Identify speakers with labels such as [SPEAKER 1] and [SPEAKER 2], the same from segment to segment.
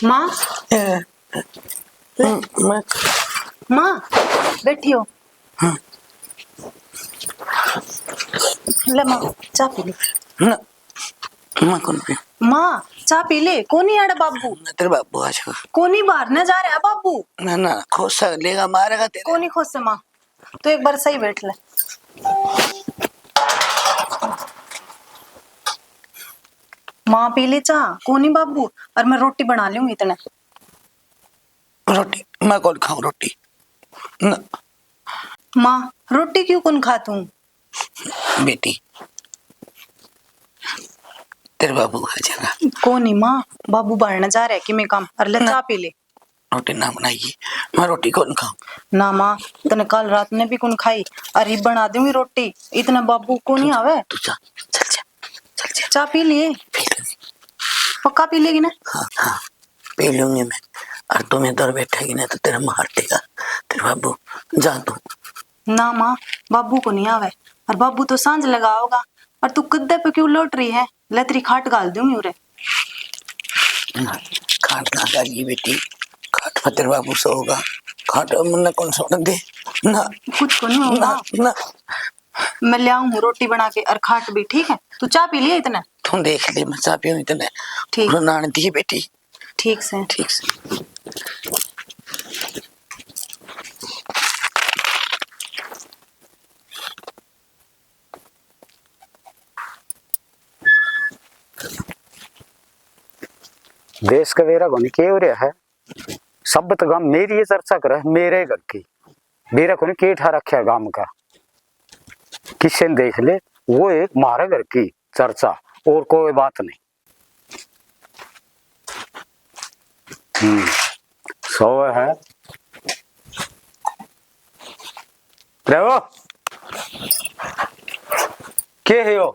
[SPEAKER 1] माँ
[SPEAKER 2] मैं
[SPEAKER 1] माँ बैठी हो। ले माँ चाय पी ले।
[SPEAKER 2] ना मैं कौन पे
[SPEAKER 1] माँ चाय पी ले। कोनी आड़ा बाबू
[SPEAKER 2] तेरे बाबू आज
[SPEAKER 1] कोनी बाहर न जा रहा बाबू।
[SPEAKER 2] ना ना खोसा लेगा मारेगा तेरे
[SPEAKER 1] कोनी खुश से माँ तो एक बार सही बैठ ले। माँ पी ले चाय कोनी बाबू और मैं रोटी बना लूंगी इतने।
[SPEAKER 2] रोटी मैं कौन खाऊं रोटी ना
[SPEAKER 1] माँ रोटी क्यों कौन खा तू।
[SPEAKER 2] बेटी तेरे बाबू खा जाएगा।
[SPEAKER 1] कोनी माँ बाबू बाहर न जा रहा है कि मैं काम और ले चाय पी ले।
[SPEAKER 2] रोटी ना बनाइए मैं रोटी कौन खाऊं
[SPEAKER 1] ना माँ तने कल रात ने भी कौन खाई अरे बना दूंगी रोटी इतना बाबू को नहीं आवे।
[SPEAKER 2] तू जा चल जा
[SPEAKER 1] चाय पी लिए
[SPEAKER 2] पी लूंगी।
[SPEAKER 1] पक्का पी लेगी ना।
[SPEAKER 2] हाँ पी लूंगी मैं और तुम इधर बैठेगी ना तो तेरा मार देगा तेरे बाबू जा तू।
[SPEAKER 1] ना माँ बाबू को नहीं आवे और बाबू तो सांझ लगा होगा और तू कद्दे पे क्यों लौट रही है। लतरी खाट गाल दूंगी उरे।
[SPEAKER 2] खाट ना गाली बेटी खाट पर तेरे बाबू सोगा खाट मुन्ना कौन सोने दे ना
[SPEAKER 1] कुछ को नहीं होगा
[SPEAKER 2] ना ना
[SPEAKER 1] मैं ले आऊं रोटी बना के और खाट भी ठीक है। तू चाय पी लिया इतना
[SPEAKER 2] तुम देख ले मैं चाह पियूं इतने
[SPEAKER 1] ठीक
[SPEAKER 2] नान दी बेटी
[SPEAKER 1] ठीक से।
[SPEAKER 2] ठीक से
[SPEAKER 3] देश का वेरा कोनी के हो रहा है सब तो गांव मेरी ये चर्चा करे मेरे घर की मेरा कोनी के ठा रखा गांव का किसी ने देख ले वो एक मारे घर की चर्चा और कोई बात नहीं। सो है रेवो के है यो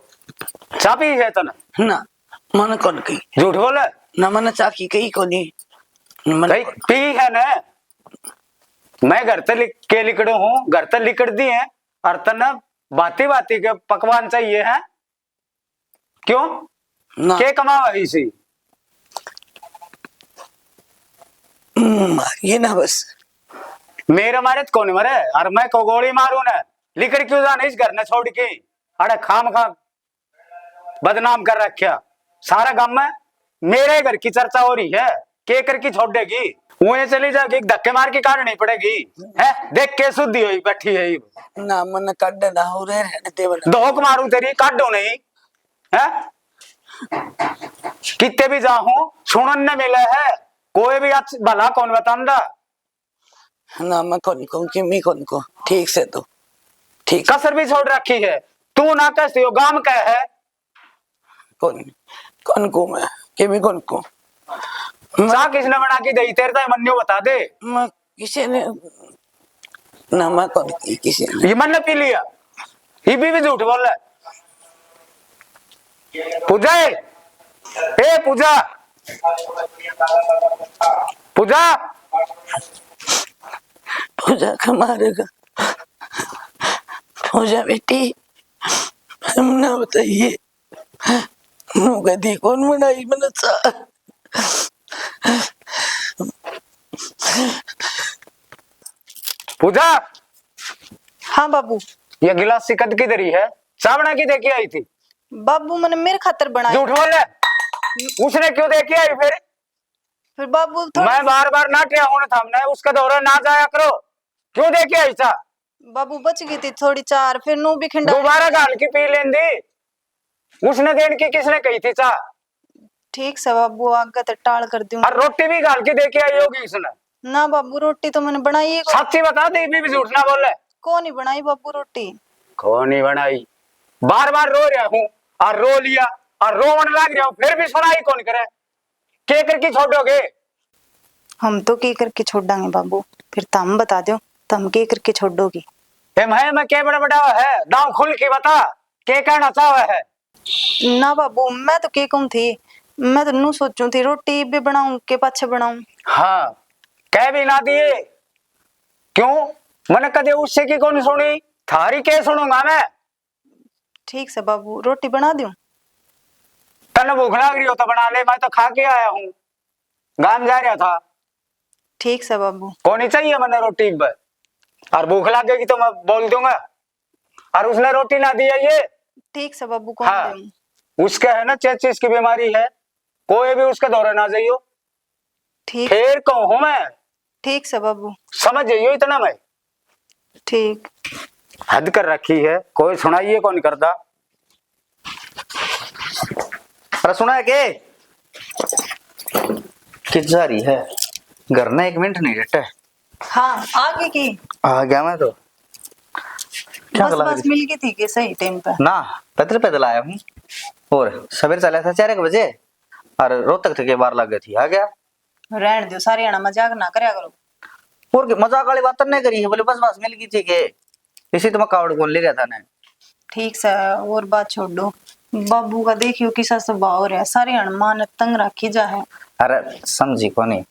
[SPEAKER 3] चाबी है तना
[SPEAKER 2] ना मन कौन की
[SPEAKER 3] झूठ बोले
[SPEAKER 2] ना मन चाकी कही कोनी मन
[SPEAKER 3] भाई पी है ना मैं घर तक के लिकड़ो हूँ घर तक लिकड़ दी है और तना बाती बाती के पकवान चाहिए है क्यों
[SPEAKER 2] ना
[SPEAKER 3] के कमावा इसी
[SPEAKER 2] ये ना बस
[SPEAKER 3] मेरे मारे तो कौन मरे और मैं को गोली मारू ना लिकड़ क्यों जाने इस घर ने छोड़ के अरे खाम खा बदनाम कर रखा सारा गांव में मेरे घर की चर्चा हो रही है के कर की छोड़ देगी वो ये चली जाएगी एक धक्के मार के काटनी पड़ेगी है देख के शुद्धि हुई बैठी है
[SPEAKER 2] ना मन कड्ड ना हो रे रहने दे बना
[SPEAKER 3] धोख मारू तेरी काटो नहीं है कितने भी जाऊं सुनन ने मिले है कोई भी भला कौन बतांदा
[SPEAKER 2] ना मैं कौन को कि मैं कौन को ठीक से तो ठीक
[SPEAKER 3] कसर भी छोड़ रखी है तू ना कैसे हो गांव का है
[SPEAKER 2] कौन कौन को मैं कि मैं कौन को
[SPEAKER 3] चा किसने बना के दी तेरे तो मन्यो बता दे
[SPEAKER 2] मैं किसी ने ना मैं कौन की किसी ने
[SPEAKER 3] ये मन ने पी लिया ये भी झूठ बोल रहा है पूजा ए पूजा पूजा
[SPEAKER 2] पूजा का मारेगा पूजा बेटी हम ना बताइए नु गदी कौन बनाई मैंने चा
[SPEAKER 3] पूजा
[SPEAKER 1] हाँ बाबू
[SPEAKER 3] ये गिलास सिकत की दरी है चाय बना के दे के आई थी
[SPEAKER 1] बाबू मैंने मेरे खातर बनाया।
[SPEAKER 3] झूठ बोल रहा है उसने क्यों दे के आई
[SPEAKER 1] फिर बाबू
[SPEAKER 3] मैं बार बार ना टिया होने था उसका दौरा ना जाया करो क्यों दे के आई चा
[SPEAKER 1] बाबू बच गई थी थोड़ी चार फिर नू भी खिंडा
[SPEAKER 3] दोबारा गाल की पी लें दी उसने देने की किसने कही थी चा
[SPEAKER 1] ठीक से बाबू आगे तो टाल कर दूं
[SPEAKER 3] और रोटी भी गाल के दे के आई होगी इसने
[SPEAKER 1] ना बाबू रोटी तो मैंने बनाई है
[SPEAKER 3] सच्ची बता दे भी झूठ ना बोले
[SPEAKER 1] कौन नहीं बनाई बाबू रोटी
[SPEAKER 3] कौन नहीं बनाई बार बार रो रहा हूँ और रो लिया और रोवन लग रहा हूँ फिर भी सुनाई कौन करे के करके छोड़ोगे
[SPEAKER 1] हम तो के करके छोड़ देंगे बाबू फिर तुम बता दो तुम के करके छोड़ोगी।
[SPEAKER 3] मैं क्या बड़ा बड़ा है दांव खुल के बता के कहना चाहे है
[SPEAKER 1] ना बाबू मैं तो के कहूं थी मैं तो नू सोचूं थी रोटी भी बनाऊं के पाछे बनाऊं।
[SPEAKER 3] हाँ कह भी ना दिए क्यों मैंने कदे उससे की कौन सुनी थारी के सुनूंगा मैं।
[SPEAKER 1] ठीक से बाबू रोटी बना दूं
[SPEAKER 3] तने भूख लग रही हो तो बना ले मैं तो खा के आया हूँ गांव जा रहा था।
[SPEAKER 1] ठीक से बाबू।
[SPEAKER 3] कौन चाहिए मैंने रोटी पर, और भूख लगेगी तो मैं बोल दूंगा। और उसने रोटी ना दी है ये।
[SPEAKER 1] ठीक से बाबू, कौन
[SPEAKER 3] हाँ,
[SPEAKER 1] दूं?
[SPEAKER 3] उसके है ना चेचिस की बीमारी है, कोई भी उसके दौरे ना जाइयो।
[SPEAKER 1] ठीक।
[SPEAKER 3] फिर कहूँ मैं,
[SPEAKER 1] ठीक से बाबू।
[SPEAKER 3] समझ जाइयो इतना मैं।
[SPEAKER 1] ठीक।
[SPEAKER 3] हद कर रखी है, कोई सुनाइए कौन करता।
[SPEAKER 4] अरे सुना है के किस जा रही है घर ना, 1 मिनट नहीं रहता है।
[SPEAKER 1] हाँ, आगे की।
[SPEAKER 4] आ गया मैं तो। क्या
[SPEAKER 1] बस
[SPEAKER 4] गला
[SPEAKER 1] बस मिल गई थी कि सही टाइम पे।
[SPEAKER 4] ना, पैदल पैदल आया हूँ। और सवेरे चला था 4 बजे, और रोहतक तक के बार लग गई थी, आ गया।
[SPEAKER 1] रहने दो, सारे आना मजाक ना करया करो।
[SPEAKER 4] और मजाक वाली बात तो नहीं करी है, बोले बस बस मिल गई थी के, इसी तो मैं कावड़ बोल ले रहा था ना।
[SPEAKER 1] ठीक से, और बात छोड़ दो। बाबू का देखियो किसा स्वभाव रहा, सारे अणमान तंग रखी जा है।
[SPEAKER 4] अरे समझी को नहीं,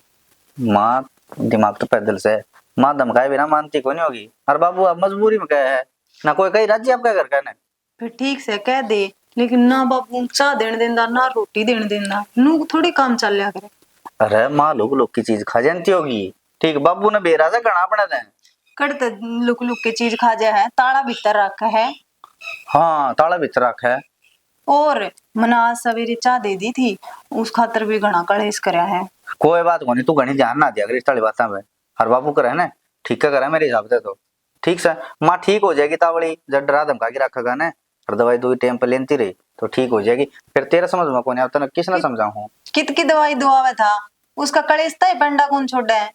[SPEAKER 4] माँ दिमाग तो पैदल से, माँ धमकाए बिना मानती को नहीं होगी। और बाबू अब मजबूरी में क्या है, ना कोई कहीं राज्य आपका घर का ना।
[SPEAKER 1] फिर ठीक से कह दे, लेकिन ना बाबू चाह देने देंदा, ना रोटी देने देंदा, नू थोड़ी काम चल लिया करे।
[SPEAKER 4] अरे माँ लोग लोग की चीज खा जानती होगी, ठीक। बाबू ने बेरा से घना अपने दें
[SPEAKER 1] कड़ते लुक लुक के चीज खा जा है, ताला भीतर रखा है।
[SPEAKER 4] हाँ, ताला भीतर रखा है।
[SPEAKER 1] और मना सवेरे चाह दे दी थी, उस खातर भी घना कलेश करया है।
[SPEAKER 4] कोई बात को नहीं, तू घनी ध्यान ना दिया अगर इस ताली बात में। हर बाबू करे ना, ठीक है करे मेरे हिसाब से तो। ठीक से माँ ठीक हो जाएगी तावड़ी, जब डरा धमका के रखेगा ना, और दवाई दो टाइम पर लेती रही तो ठीक हो जाएगी। फिर तेरा समझ में कौन आता, किसने समझाऊं।
[SPEAKER 1] कित की दवाई दुआवे था, उसका कलेश था पेंडा कौन छोड़ा है।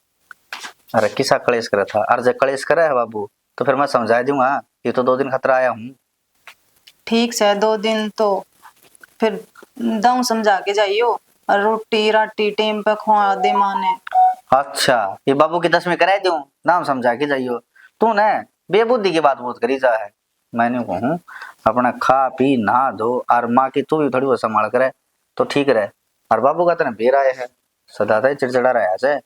[SPEAKER 4] अरे किसा कलेश करे था, और जब कलेश करे है बाबू तो फिर मैं समझा दूंगा। ये तो 2 दिन खतरा आया हूँ।
[SPEAKER 1] ठीक से 2 दिन तो फिर दाऊ समझा के जाइयो, और रोटी राटी टेम पे खुआ दे माने।
[SPEAKER 4] अच्छा, ये बाबू की 10वीं कराई दूं, नाम समझा के जाइयो। तू न बेबुद्धि की बात बहुत करी जा है। मैंने कहूँ अपना खा पी नहा धो, और माँ की तू भी थोड़ी बहुत संभाल करे तो ठीक रहे। और बाबू का तेने बेर आया है, सदा था चिड़चिड़ा रहा से।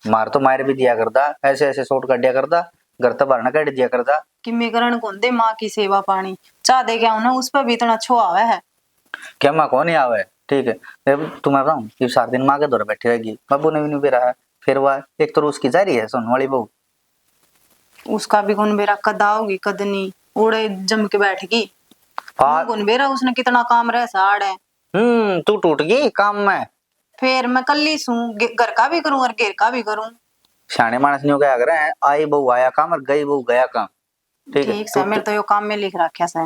[SPEAKER 4] मार तो मार भी दिया करता, ऐसे ऐसे सोट काट दिया करता, घर तो भरना काट दिया करता।
[SPEAKER 1] किम्मी करण कौन दे माँ की सेवा पानी, चाह दे क्या ना उस पर भी इतना छो आवे है।
[SPEAKER 4] क्या माँ को नहीं आवे, ठीक है। तुम्हें बताऊँ कि 4 दिन माँ के दौरे बैठी रहेगी, बाबू ने भी नहीं बेरा है। फिर वह एक तो उसकी जारी है सुन वाली बहू,
[SPEAKER 1] उसका भी कौन बेरा कदा होगी कदनी, उड़े जम के बैठगी। कौन बेरा उसने कितना काम रह साड़ है।
[SPEAKER 4] तू टूट गई काम में।
[SPEAKER 1] फिर मैं कल्ली सू, घर का भी करूं और घेर का भी करूं।
[SPEAKER 4] सियाने मानस नहीं क्या करे हैं, आई बहू आया काम और गई बहू गया काम। ठीक है,
[SPEAKER 1] ठीक से, मेरे तो यो काम में लिख रखा है।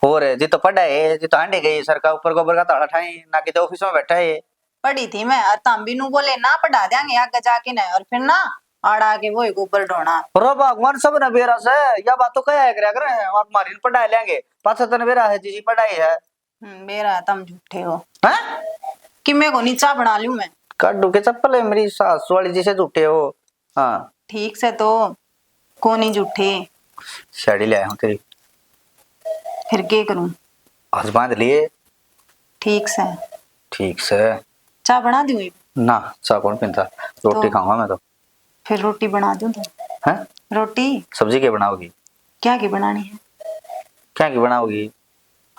[SPEAKER 4] हो रहे जी तो पढ़ा है, जी तो आंडे गई सर का ऊपर गोबर का ताड़ा ठाई ना, कि तो ऑफिस में बैठा है।
[SPEAKER 1] पढ़ी थी मैं, और तांबी नु बोले ना पढ़ा देंगे आगे जाके ना, और फिर ना आड़ा के वो ऊपर ढोना।
[SPEAKER 4] रो भगवान सब ना बेरा से या बात तो क्या है करे हैं, आप मारी पढ़ाई लेंगे पाछा तने बेरा है जी पढ़ाई है।
[SPEAKER 1] मेरा तुम झूठे हो
[SPEAKER 4] हैं
[SPEAKER 1] कि मैं को नीचा बना लूं मैं।
[SPEAKER 4] काटू के चप्पल है मेरी सास वाली जी से झूठे हो। हाँ
[SPEAKER 1] ठीक से तो कोनी झूठे।
[SPEAKER 4] साड़ी ले आया हूँ तेरी,
[SPEAKER 1] फिर क्या करूं।
[SPEAKER 4] आज बांध लिए।
[SPEAKER 1] ठीक से
[SPEAKER 4] ठीक से
[SPEAKER 1] चाय बना दूं।
[SPEAKER 4] ना, चाय कौन पीता, रोटी
[SPEAKER 1] तो
[SPEAKER 4] खाऊंगा मैं तो।
[SPEAKER 1] फिर रोटी बना दूं तो।
[SPEAKER 4] हैं
[SPEAKER 1] रोटी
[SPEAKER 4] सब्जी क्या बनाओगी,
[SPEAKER 1] क्या की बनानी है।
[SPEAKER 4] क्या की बनाओगी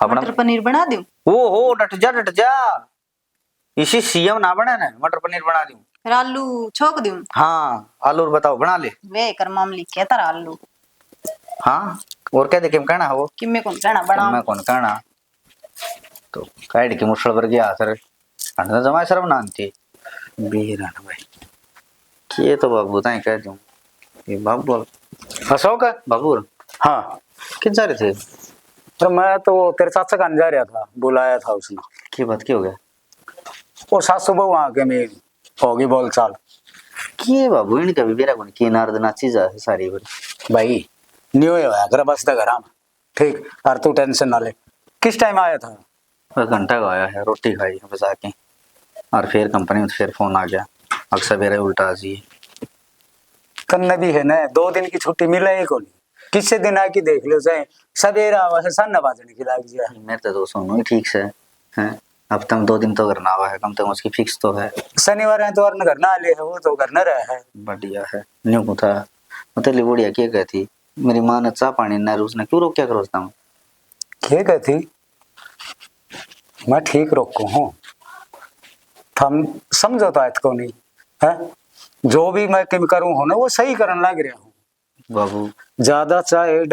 [SPEAKER 4] अपना।
[SPEAKER 1] मटर पनीर बना दूं।
[SPEAKER 4] ओ हो डट जा डट जा, इसी सीएम ना बने ना, मटर पनीर बना दूं।
[SPEAKER 1] फिर आलू छोक दूं।
[SPEAKER 4] हाँ आलू बताओ बना ले।
[SPEAKER 1] वे कर मामली क्या तारा आलू।
[SPEAKER 4] हाँ और क्या देखे कहना है वो
[SPEAKER 1] कि मैं कौन कहना बना।
[SPEAKER 4] मैं कौन कहना तो काट की मुश्किल पर गया सर, अंडा जमा शर्म ना थी बीरन भाई। ये तो बाबू ताई कह दूं, ये बाबू बोल
[SPEAKER 3] अशोक।
[SPEAKER 4] बाबू
[SPEAKER 3] हाँ,
[SPEAKER 4] किन जा रहे थे।
[SPEAKER 3] तो मैं तो तेरे चाचा का जा रहा था, बुलाया था उसने।
[SPEAKER 4] की बात की हो गया,
[SPEAKER 3] और सासू बहू आके में होगी बोल चाल।
[SPEAKER 4] की बाबू इनका भी बेरा कौन की नारद नाची जा है सारी बड़ी
[SPEAKER 3] भाई न्यू घर बस घर में, ठीक। और तू टेंशन ना ले। किस टाइम आया था।
[SPEAKER 4] घंटा का आया है, रोटी खाई बस आके, और फिर कंपनी में फिर फोन आ गया, अक्सर मेरा उल्टा जी
[SPEAKER 3] कन्ने भी है ना, 2 दिन की छुट्टी मिले ही को नहीं। किससे दिन आके देख लो जाए, सवेरा वैसे 7 बजने की लग जाए।
[SPEAKER 4] मेरे तो सुनो ही ठीक से हैं। अब तक 2 दिन तो करना हुआ है, कम से कम उसकी फिक्स तो है।
[SPEAKER 3] शनिवार है तो और घर ना ले है, वो तो घर न रहा है।
[SPEAKER 4] बढ़िया है न्यू को था मतलब बुढ़िया क्या कहती, मेरी माँ ने चाह पानी ना उसने क्यों रोक क्या करो उसका।
[SPEAKER 3] क्या कहती, मैं ठीक रोकू हूँ, थम समझो तो को नहीं। है जो भी मैं किम करूं हो ना वो सही करन लग रहा हूँ
[SPEAKER 4] बाबू
[SPEAKER 3] ज्यादा चाहे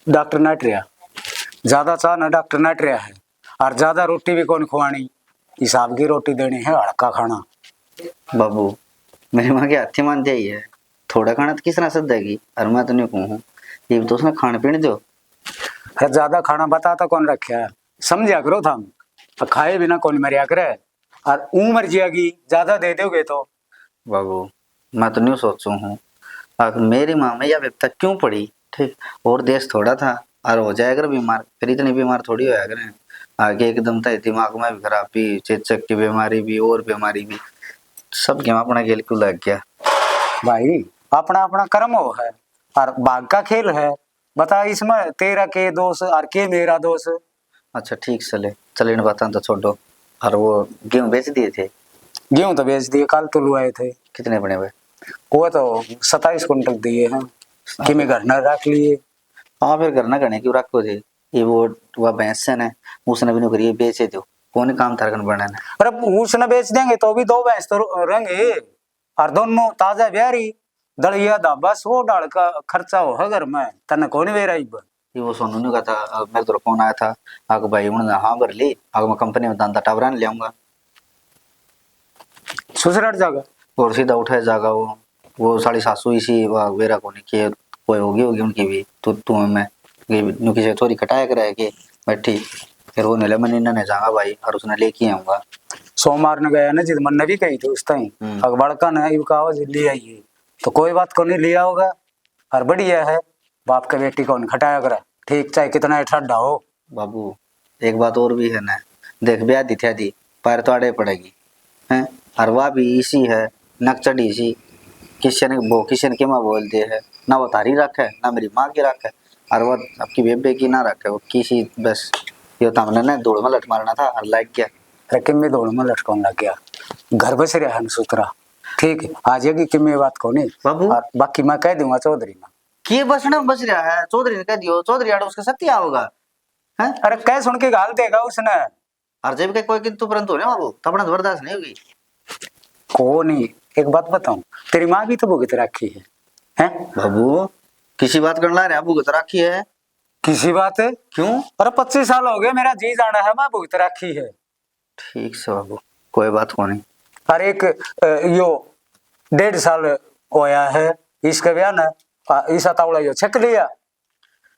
[SPEAKER 3] डॉक्टर नट रहा ज्यादा चाह ना डॉक्टर नट रहा है और ज्यादा रोटी भी कौन खुआनी हिसाब की रोटी देनी है हल्का खाना
[SPEAKER 4] बाबू मेरी माँ के हाथी मान जाई है थोड़ा खाना तो किस तरह सद देगी और मैं तो नहीं कहूँ ये तो उसने खाने पीने दो
[SPEAKER 3] अरे ज्यादा खाना बताता कौन रखा है समझा करो था खाए बिना कौन मरिया करे और मर जाएगी ज्यादा दे दोगे तो
[SPEAKER 4] बाबू मैं तो नहीं सोचू हूँ आखिर मेरी माँ में यह विपता क्यों पड़ी ठीक और देश थोड़ा था और हो जाएगा बीमार फिर इतनी बीमार थोड़ी होया करें आगे एकदम था दिमाग में भी खराबी चेचक की बीमारी भी और बीमारी भी सब गेम अपना खेल क्यों लग गया
[SPEAKER 3] भाई अपना अपना कर्म हो है और भाग का खेल है बता इसमें तेरा के दोष और के मेरा दोष
[SPEAKER 4] अच्छा ठीक चले चले इन बातों तो छोड़ो और वो गेहूं बेच दिए थे
[SPEAKER 3] गेहूं तो बेच दिए कल तो लुआए थे
[SPEAKER 4] कितने बने हुए
[SPEAKER 3] वो तो 27 कुंटल दिए हैं कि मैं घर न रख लिए
[SPEAKER 4] हाँ फिर करना करने क्यों रखो थे ये वो वह भैंस है ना उसने भी नौकरी बेचे दो कौन काम थारकन बनाना
[SPEAKER 3] अरे उसने बेच देंगे तो भी 2 भैंस तो रहेंगे और दोनों ताजा ब्यारी दलिया दा बस वो डाल का खर्चा हो घर में तने कौन वेरा
[SPEAKER 4] ये वो सोनू ने कहा था मेरे तो फोन आया था आगे भाई उन्होंने हाँ भर ली आगे मैं कंपनी में दांता टावरान ले आऊंगा
[SPEAKER 3] सुसरट जागा
[SPEAKER 4] और सीधा उठाए जागा वो साड़ी सासू इसी वेरा को नहीं किए कोई होगी उनकी भी तू मैं नुकी से थोड़ी कटाया कराए के बैठी फिर वो नीले मनी ने जागा भाई और उसने लेके आऊंगा
[SPEAKER 3] सोमवार ने गया ना जिद मन ने भी कही थी उस टाइम अकबड़का ने कहा ले आइए तो कोई बात को नहीं लिया होगा और बढ़िया है बाप के बेटी को खटाया करा ठीक चाहे कितना ठंडा हो
[SPEAKER 4] बाबू एक बात और भी है ना देख ब्याह दी थी दी पैर तो आड़े पड़ेगी हैं और वह भी इसी है नक चढ़ी सी किशन के माँ बोलते है ना वो तारी रख है ना मेरी माँ की रख है और वो आपकी बेबे की ना रख है वो किसी बस ये तो हमने ना दौड़ में लट मारना था और लग गया
[SPEAKER 3] अरे किम्मे दौड़ में लटकौन लग गया घर बस रहा है सुतरा ठीक है आ जाएगी किम्मे बात को नहीं
[SPEAKER 4] बाबू
[SPEAKER 3] और बाकी मैं कह दूंगा चौधरी ना
[SPEAKER 4] कि बसना बच रहा है चौधरी ने कह दियो चौधरी आड़ो उसका सत्य होगा हैं
[SPEAKER 3] अरे कह सुन के गाल देगा उसने
[SPEAKER 4] और जब के कोई किंतु परंतु नहीं बाबू तो अपना बर्दाश्त नहीं होगी
[SPEAKER 3] को नहीं एक बात बताऊं तेरी माँ भी तो भुगत रखी है हैं
[SPEAKER 4] बाबू किसी बात करना रहा भुगत राखी है
[SPEAKER 3] किसी बात है
[SPEAKER 4] क्यों
[SPEAKER 3] अरे 25 साल हो गए मेरा जी जाना है मैं भुगत रखी है
[SPEAKER 4] ठीक से बाबू कोई बात को नहीं
[SPEAKER 3] और एक यो 1.5 साल होया है इसका ब्याह ना ईसा तावड़ा यो छक लिया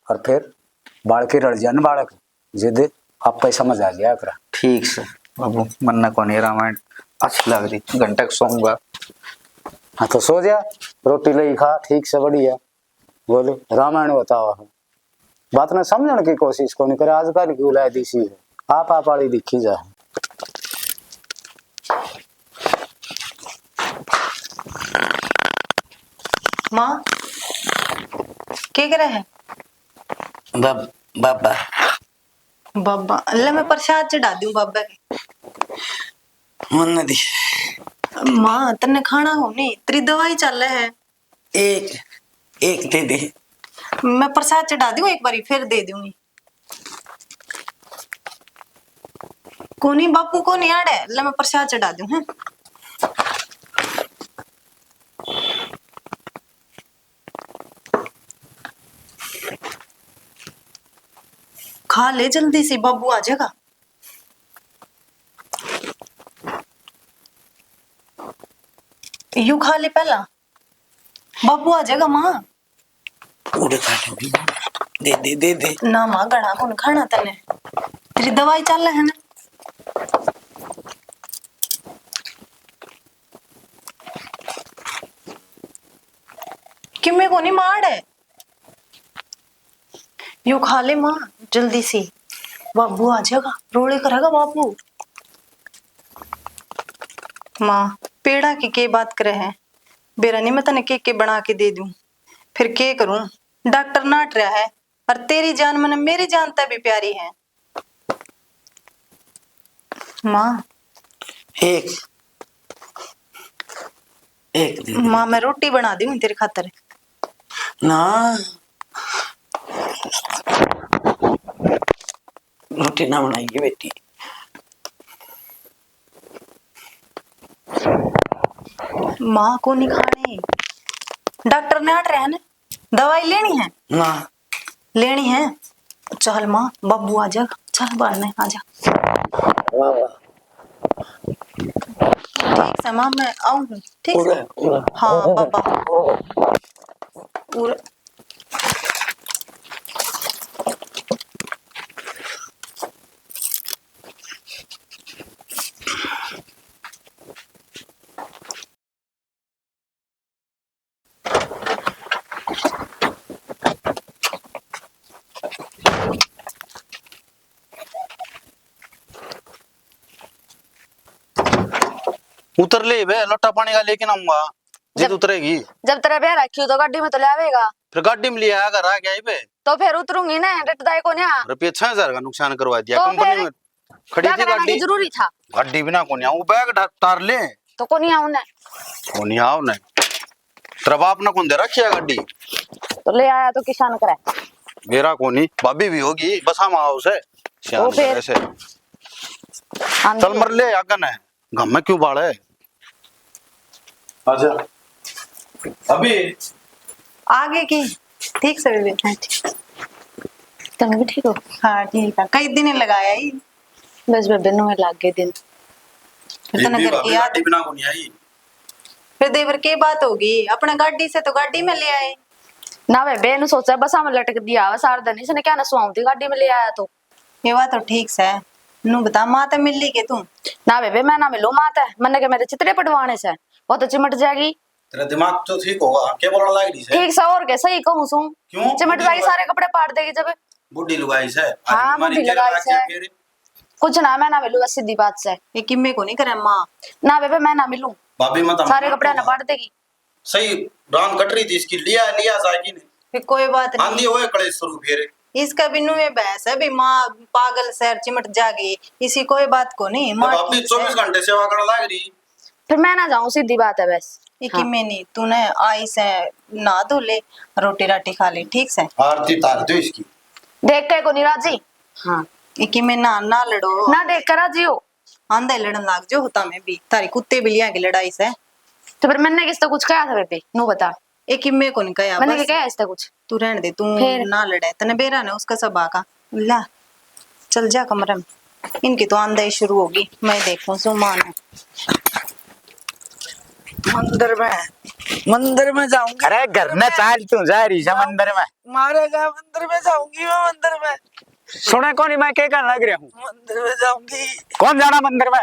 [SPEAKER 3] और फिर बाल के रड़ जान बालक जिद आप पे समझ आ गया करा
[SPEAKER 4] ठीक से बाबू मन्ना को नहीं रामायण अच्छी लग रही घंटे सोऊंगा
[SPEAKER 3] हाँ तो सो जा रोटी ले खा ठीक से बढ़िया बोले रामायण बताओ बात ना समझने की कोशिश को नहीं करे आजकल की उलाय दिशी है आप वाली दिखी जा
[SPEAKER 1] माँ क्या करे है
[SPEAKER 2] बाबा
[SPEAKER 1] बाबा अल्लाह मैं प्रसाद चढ़ा दूं बाबा के
[SPEAKER 2] मन दी
[SPEAKER 1] माँ तन्ने खाना हो नहीं तेरी दवाई चल है
[SPEAKER 2] एक दे दे
[SPEAKER 1] मैं प्रसाद चढ़ा दूं एक बारी फिर दे दूंगी कोनी बापू को नहीं आड़े अल्लाह मैं प्रसाद चढ़ा दूं है खा ले जल्दी से बाबू आ जाएगा यू खा ले पहला बाबू आ जाएगा माँ
[SPEAKER 2] पूरे खाने दे
[SPEAKER 1] ना माँ गड़ा कौन खाना तने तेरी दवाई चल है ना कि मैं को नहीं मार है यू खा ले माँ जल्दी से बाबू आ जाएगा रोड़े करेगा बाबू माँ पेड़ा की के बात करे है बेरा नहीं मैं तने के बना के दे दूं फिर के करूं डॉक्टर नाट रहा है और तेरी जान मन मेरी जान तक भी प्यारी है माँ
[SPEAKER 2] एक दे
[SPEAKER 1] माँ मैं रोटी बना दूं तेरे खातर
[SPEAKER 2] ना रोटी ना बनाएगी बेटी
[SPEAKER 1] माँ को नहीं खाने, डॉक्टर ने हट रहे हैं ना, दवाई लेनी है
[SPEAKER 2] ना
[SPEAKER 1] लेनी है। चल माँ, बब्बू आ जा, चल बढ़ने आ जा। ठीक है माँ, मैं आऊँ ठीक है। हाँ बाबा पूरा
[SPEAKER 5] उतर ले बे, लोटा पानी का लेके आऊंगा। जिद उतरेगी
[SPEAKER 6] जब तेरा ब्याह रखी हो तो गाड़ी में तो ले आवेगा।
[SPEAKER 5] फिर गाड़ी में लिया अगर आ गया बे,
[SPEAKER 6] तो फिर उतरूंगी ना, डटदाई को ना।
[SPEAKER 5] रुपये 6,000 का नुकसान करवा दिया।
[SPEAKER 6] तो
[SPEAKER 5] कंपनी
[SPEAKER 6] फिर
[SPEAKER 5] में खड़ी
[SPEAKER 6] क्या
[SPEAKER 5] थी
[SPEAKER 6] कराना की
[SPEAKER 5] गाड़ी,
[SPEAKER 6] जरूरी था?
[SPEAKER 5] गाड़ी बिना को नहीं आऊं, बैग तार ले
[SPEAKER 6] तो को नहीं आऊं ना,
[SPEAKER 5] को नहीं आओ नहीं। तेरा बाप ने कौन दे रखी है गाड़ी?
[SPEAKER 6] तो ले आया तो किसान करे।
[SPEAKER 5] मेरा को नहीं, भाभी भी होगी, बस हम आओ से
[SPEAKER 6] तो फिर
[SPEAKER 5] ऐसे चल मर ले अगन है घम में क्यों बाढ़ है। आजा अभी
[SPEAKER 1] आगे की ठीक से बेबे। हाँ ठीक,
[SPEAKER 6] तुम भी ठीक हो?
[SPEAKER 1] हाँ ठीक है, कई दिन लगाया ही,
[SPEAKER 6] बस बेबे नो लाग गए दिन।
[SPEAKER 1] फिर तना करके याद,
[SPEAKER 5] गाड़ी बिना को नहीं आई।
[SPEAKER 1] फिर देवर की बात होगी, अपने गाड़ी से तो गाड़ी में ले आए
[SPEAKER 6] ना बेबे नु सोचा बस हम लटक दिया सार दिन, इसने क्या नसवाऊं थी गाड़ी में ले आया तो।
[SPEAKER 1] ये बात तो ठीक से। नू बता माँ तो मिल ली के तू?
[SPEAKER 6] ना बेबे मैं ना मिलूं मात है, मैंने के मेरे चित्रे पटवाने से वो तो चिमट जाएगी।
[SPEAKER 5] तेरा दिमाग तो ठीक होगा, क्या बोलने लग रही है?
[SPEAKER 6] ठीक सा और कैसा ही कहूं सू,
[SPEAKER 5] क्यों?
[SPEAKER 6] चिमट जाएगी, सारे कपड़े पाट देगी जब।
[SPEAKER 5] बुढ़ी लुगाई से
[SPEAKER 6] हाँ, बुढ़ी लुगाई से। कुछ ना, मैं ना मिलूं, बस सीधी बात से।
[SPEAKER 1] ये किम्मे को नहीं करे माँ।
[SPEAKER 6] ना बेबे मैं ना मिलूं,
[SPEAKER 5] भाभी मत
[SPEAKER 6] सारे कपड़े ना पाट देगी।
[SPEAKER 5] सही रान कट रही थी इसकी, लिया लिया जाएगी नहीं।
[SPEAKER 1] फिर कोई बात
[SPEAKER 5] आंधी
[SPEAKER 1] नहीं,
[SPEAKER 5] होए कड़े शुरू फिर
[SPEAKER 1] इसका भी नुए बहस है भी, माँ पागल शहर चिमट जागी, इसी कोई बात को नहीं। माँ
[SPEAKER 5] भाभी
[SPEAKER 1] ठीक से।
[SPEAKER 5] 24 घंटे सेवा करने लग रही।
[SPEAKER 6] फिर मैं ना जाऊं, सीधी बात है बस।
[SPEAKER 1] ये किम्मे नहीं, तूने आई से ना धो ले, रोटी राटी खा ले ठीक से।
[SPEAKER 5] आरती तार दो इसकी।
[SPEAKER 6] देख के को नहीं राजी। हाँ
[SPEAKER 1] ये किम्मे ना ना लड़ो,
[SPEAKER 6] ना देख कर राजी हो।
[SPEAKER 1] आंधे लड़न लाग जो होता मैं भी, तारी कुत्ते बिल्लियां की लड़ाई से।
[SPEAKER 6] तो फिर मैंने किस तो कुछ कहा था बेबे, नू बता।
[SPEAKER 1] ये किम्मे को नहीं कहा,
[SPEAKER 6] मैंने
[SPEAKER 1] बस
[SPEAKER 6] क्या इससे कुछ?
[SPEAKER 1] तू रहने दे, तू
[SPEAKER 6] फिर?
[SPEAKER 1] ना लड़े, तने बेरा ने उसका सब आका ला, चल जा कमरे में। इनकी तो आंधा ही शुरू होगी, मैं देखूं सुमान है।
[SPEAKER 2] मंदिर में जाऊंगी।
[SPEAKER 3] अरे घर में चाल तू जा रही है मंदिर में,
[SPEAKER 2] मारेगा, मंदिर में जाऊंगी मैं, मंदिर में।
[SPEAKER 3] सुने कौन मैं क्या करने लग रहा हूँ?
[SPEAKER 2] मंदिर में जाऊंगी,
[SPEAKER 3] कौन जाना मंदिर में?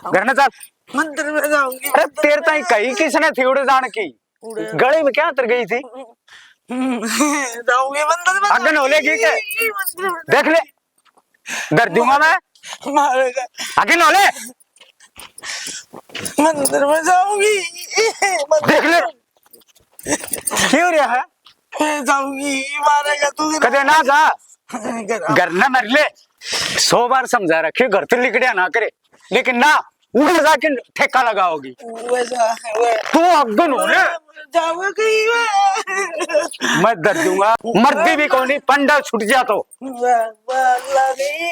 [SPEAKER 3] घर में चल।
[SPEAKER 2] मंदिर में जाऊंगी।
[SPEAKER 3] अरे तेरे ताई कही किसने थी उड़े जान की? गली में क्या उतर गई थी?
[SPEAKER 2] जाऊंगी मंदिर में।
[SPEAKER 3] अगन होलेगी के?
[SPEAKER 2] मंदिर में
[SPEAKER 3] देख ले, डर दूंगा मैं।
[SPEAKER 2] मारेगा,
[SPEAKER 3] अगन होले,
[SPEAKER 2] मंदिर में जाऊंगी।
[SPEAKER 3] देख ले क्यों रहा है?
[SPEAKER 2] मैं जाऊंगी, मारेगा तू।
[SPEAKER 3] कदे ना जा,
[SPEAKER 2] घर
[SPEAKER 3] घर ना मर ले। 100 बार समझा रखे घर तो लिकड़िया ना करे, लेकिन ना उड़े जाके ठेका लगाओगी। तू अगन हो ले,
[SPEAKER 2] जाऊंगा कहीं
[SPEAKER 3] मैं डर दूंगा। मर्दी भी कौन नहीं, पंडा छूट जा तो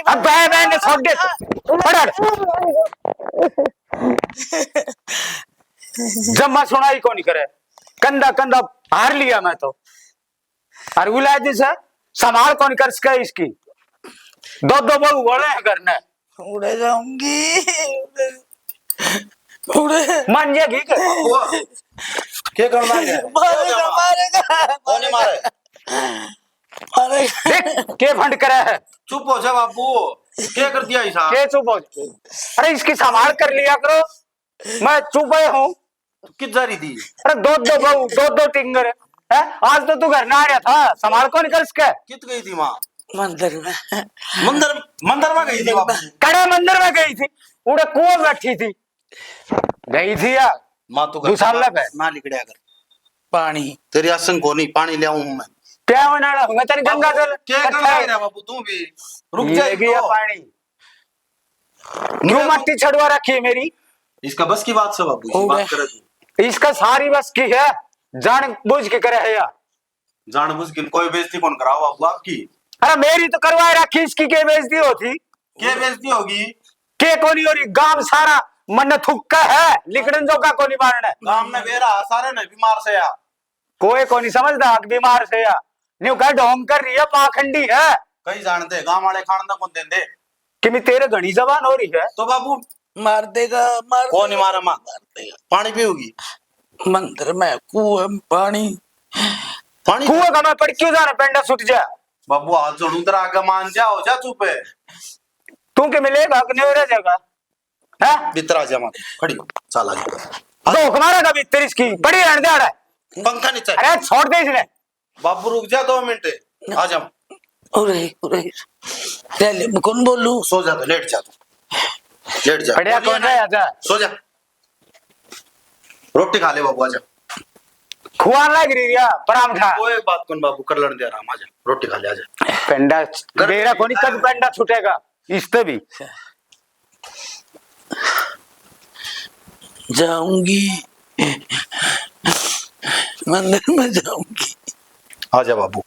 [SPEAKER 3] अब बहन ने छोड़ दे तो पड़ड़। जब मैं सुनाई को नहीं करे, कंधा कंधा हार लिया मैं तो। और विलायती से संभाल कौन कर सके इसकी, दो दो बहू बोले हैं घर ने।
[SPEAKER 2] उड़े जाऊंगी, उड़े
[SPEAKER 3] मान जाएगी क्या?
[SPEAKER 5] क्या करना है?
[SPEAKER 2] मारेगा, मारेगा,
[SPEAKER 5] कौन नहीं मारे?
[SPEAKER 2] मारेगा।
[SPEAKER 3] देख के फंड करे है,
[SPEAKER 5] चुप हो जा बाबू, क्या कर दिया ऐसा?
[SPEAKER 3] के चुप हो। अरे इसकी संभाल कर लिया करो, मैं चुप हूँ।
[SPEAKER 5] कित जा रही थी?
[SPEAKER 3] अरे दो दो बहू, दो दो टिंगर है। आज तो तू घर ना आ रहा था, संभाल कौन कर सके?
[SPEAKER 5] कित गई थी माँ?
[SPEAKER 2] मंदिर में।
[SPEAKER 5] मंदिर मंदिर में गई थी बाबू।
[SPEAKER 3] कड़े मंदिर में गई थी, उड़े कुआं बैठी थी, गई थी यार।
[SPEAKER 5] माँ तो
[SPEAKER 3] दूसरा लब है।
[SPEAKER 5] ना लिकड़िया कर,
[SPEAKER 2] पानी
[SPEAKER 5] तेरी आसन को नहीं, पानी ले आऊं मैं।
[SPEAKER 3] क्या होना मैं तेरी गंगा जल
[SPEAKER 5] क्या कर रहा बाबू, तू भी रुक जाएगी
[SPEAKER 3] ये पानी न्यू मट्टी छड़वा रखी है मेरी।
[SPEAKER 5] इसका बस की बात से बाबू, इसी बात करे तू।
[SPEAKER 3] इसका सारी बस की है, जान बुझ के करे है यार।
[SPEAKER 5] जानबूझ के कोई बेइज्जती कौन कराओ बाबू आपकी?
[SPEAKER 3] अरे मेरी तो करवाए रखी, इसकी क्या बेइज्जती होती?
[SPEAKER 5] क्या बेइज्जती होगी?
[SPEAKER 3] के कोनी हो रही, गांव सारा मन थुक्का है लिखड़न जो का कोनी मारने
[SPEAKER 5] गांव में बेरा सारे ने बीमार से या
[SPEAKER 3] कोई कोनी समझदा कि बीमार से या न्यू कह ढोंग कर रही है पाखंडी है
[SPEAKER 5] कई जानते गांव वाले खाना कौन देंदे
[SPEAKER 3] कि मैं तेरे घनी जबान हो रही है
[SPEAKER 5] तो बाबू
[SPEAKER 2] मार देगा मार
[SPEAKER 5] कौन नहीं
[SPEAKER 2] देगा,
[SPEAKER 5] मारा मां
[SPEAKER 2] मार देगा।
[SPEAKER 5] पानी पियोगी
[SPEAKER 2] मंदिर में कुएं में पानी
[SPEAKER 5] पानी
[SPEAKER 3] कुएं का मैं पड़ क्यों जाना पेंडा सुट जा
[SPEAKER 5] बाबू हाथ जोड़ू तेरा आगे मान जाओ जा चुप है
[SPEAKER 3] तू के मिलेगा कि नहीं रह जाएगा है
[SPEAKER 5] भीतर आ जा मत खड़ी हो, चल आ जा
[SPEAKER 3] तो हमारा कभी तेरी इसकी बड़ी रहने दे रहा है
[SPEAKER 5] पंखा नीचे
[SPEAKER 3] अरे छोड़ दे इसने
[SPEAKER 5] बाबू रुक जा 2 मिनट आ जा
[SPEAKER 2] अरे पहले मैं कौन बोलूं
[SPEAKER 5] सो जा तो लेट जा तू लेट जा
[SPEAKER 3] बढ़िया कौन है आजा
[SPEAKER 5] सो जा रोटी खा ले बाबू आ जा
[SPEAKER 3] खुआन लग रही है परामठा
[SPEAKER 5] वो एक बात कौन बाबू कर लड़ दे रहा आ जा रोटी खा ले आ जा
[SPEAKER 3] पेंडा मेरा कोनी कब पेंडा छूटेगा इससे भी
[SPEAKER 2] जाऊंगी मंदिर में जाऊंगी
[SPEAKER 5] आ जा बाबू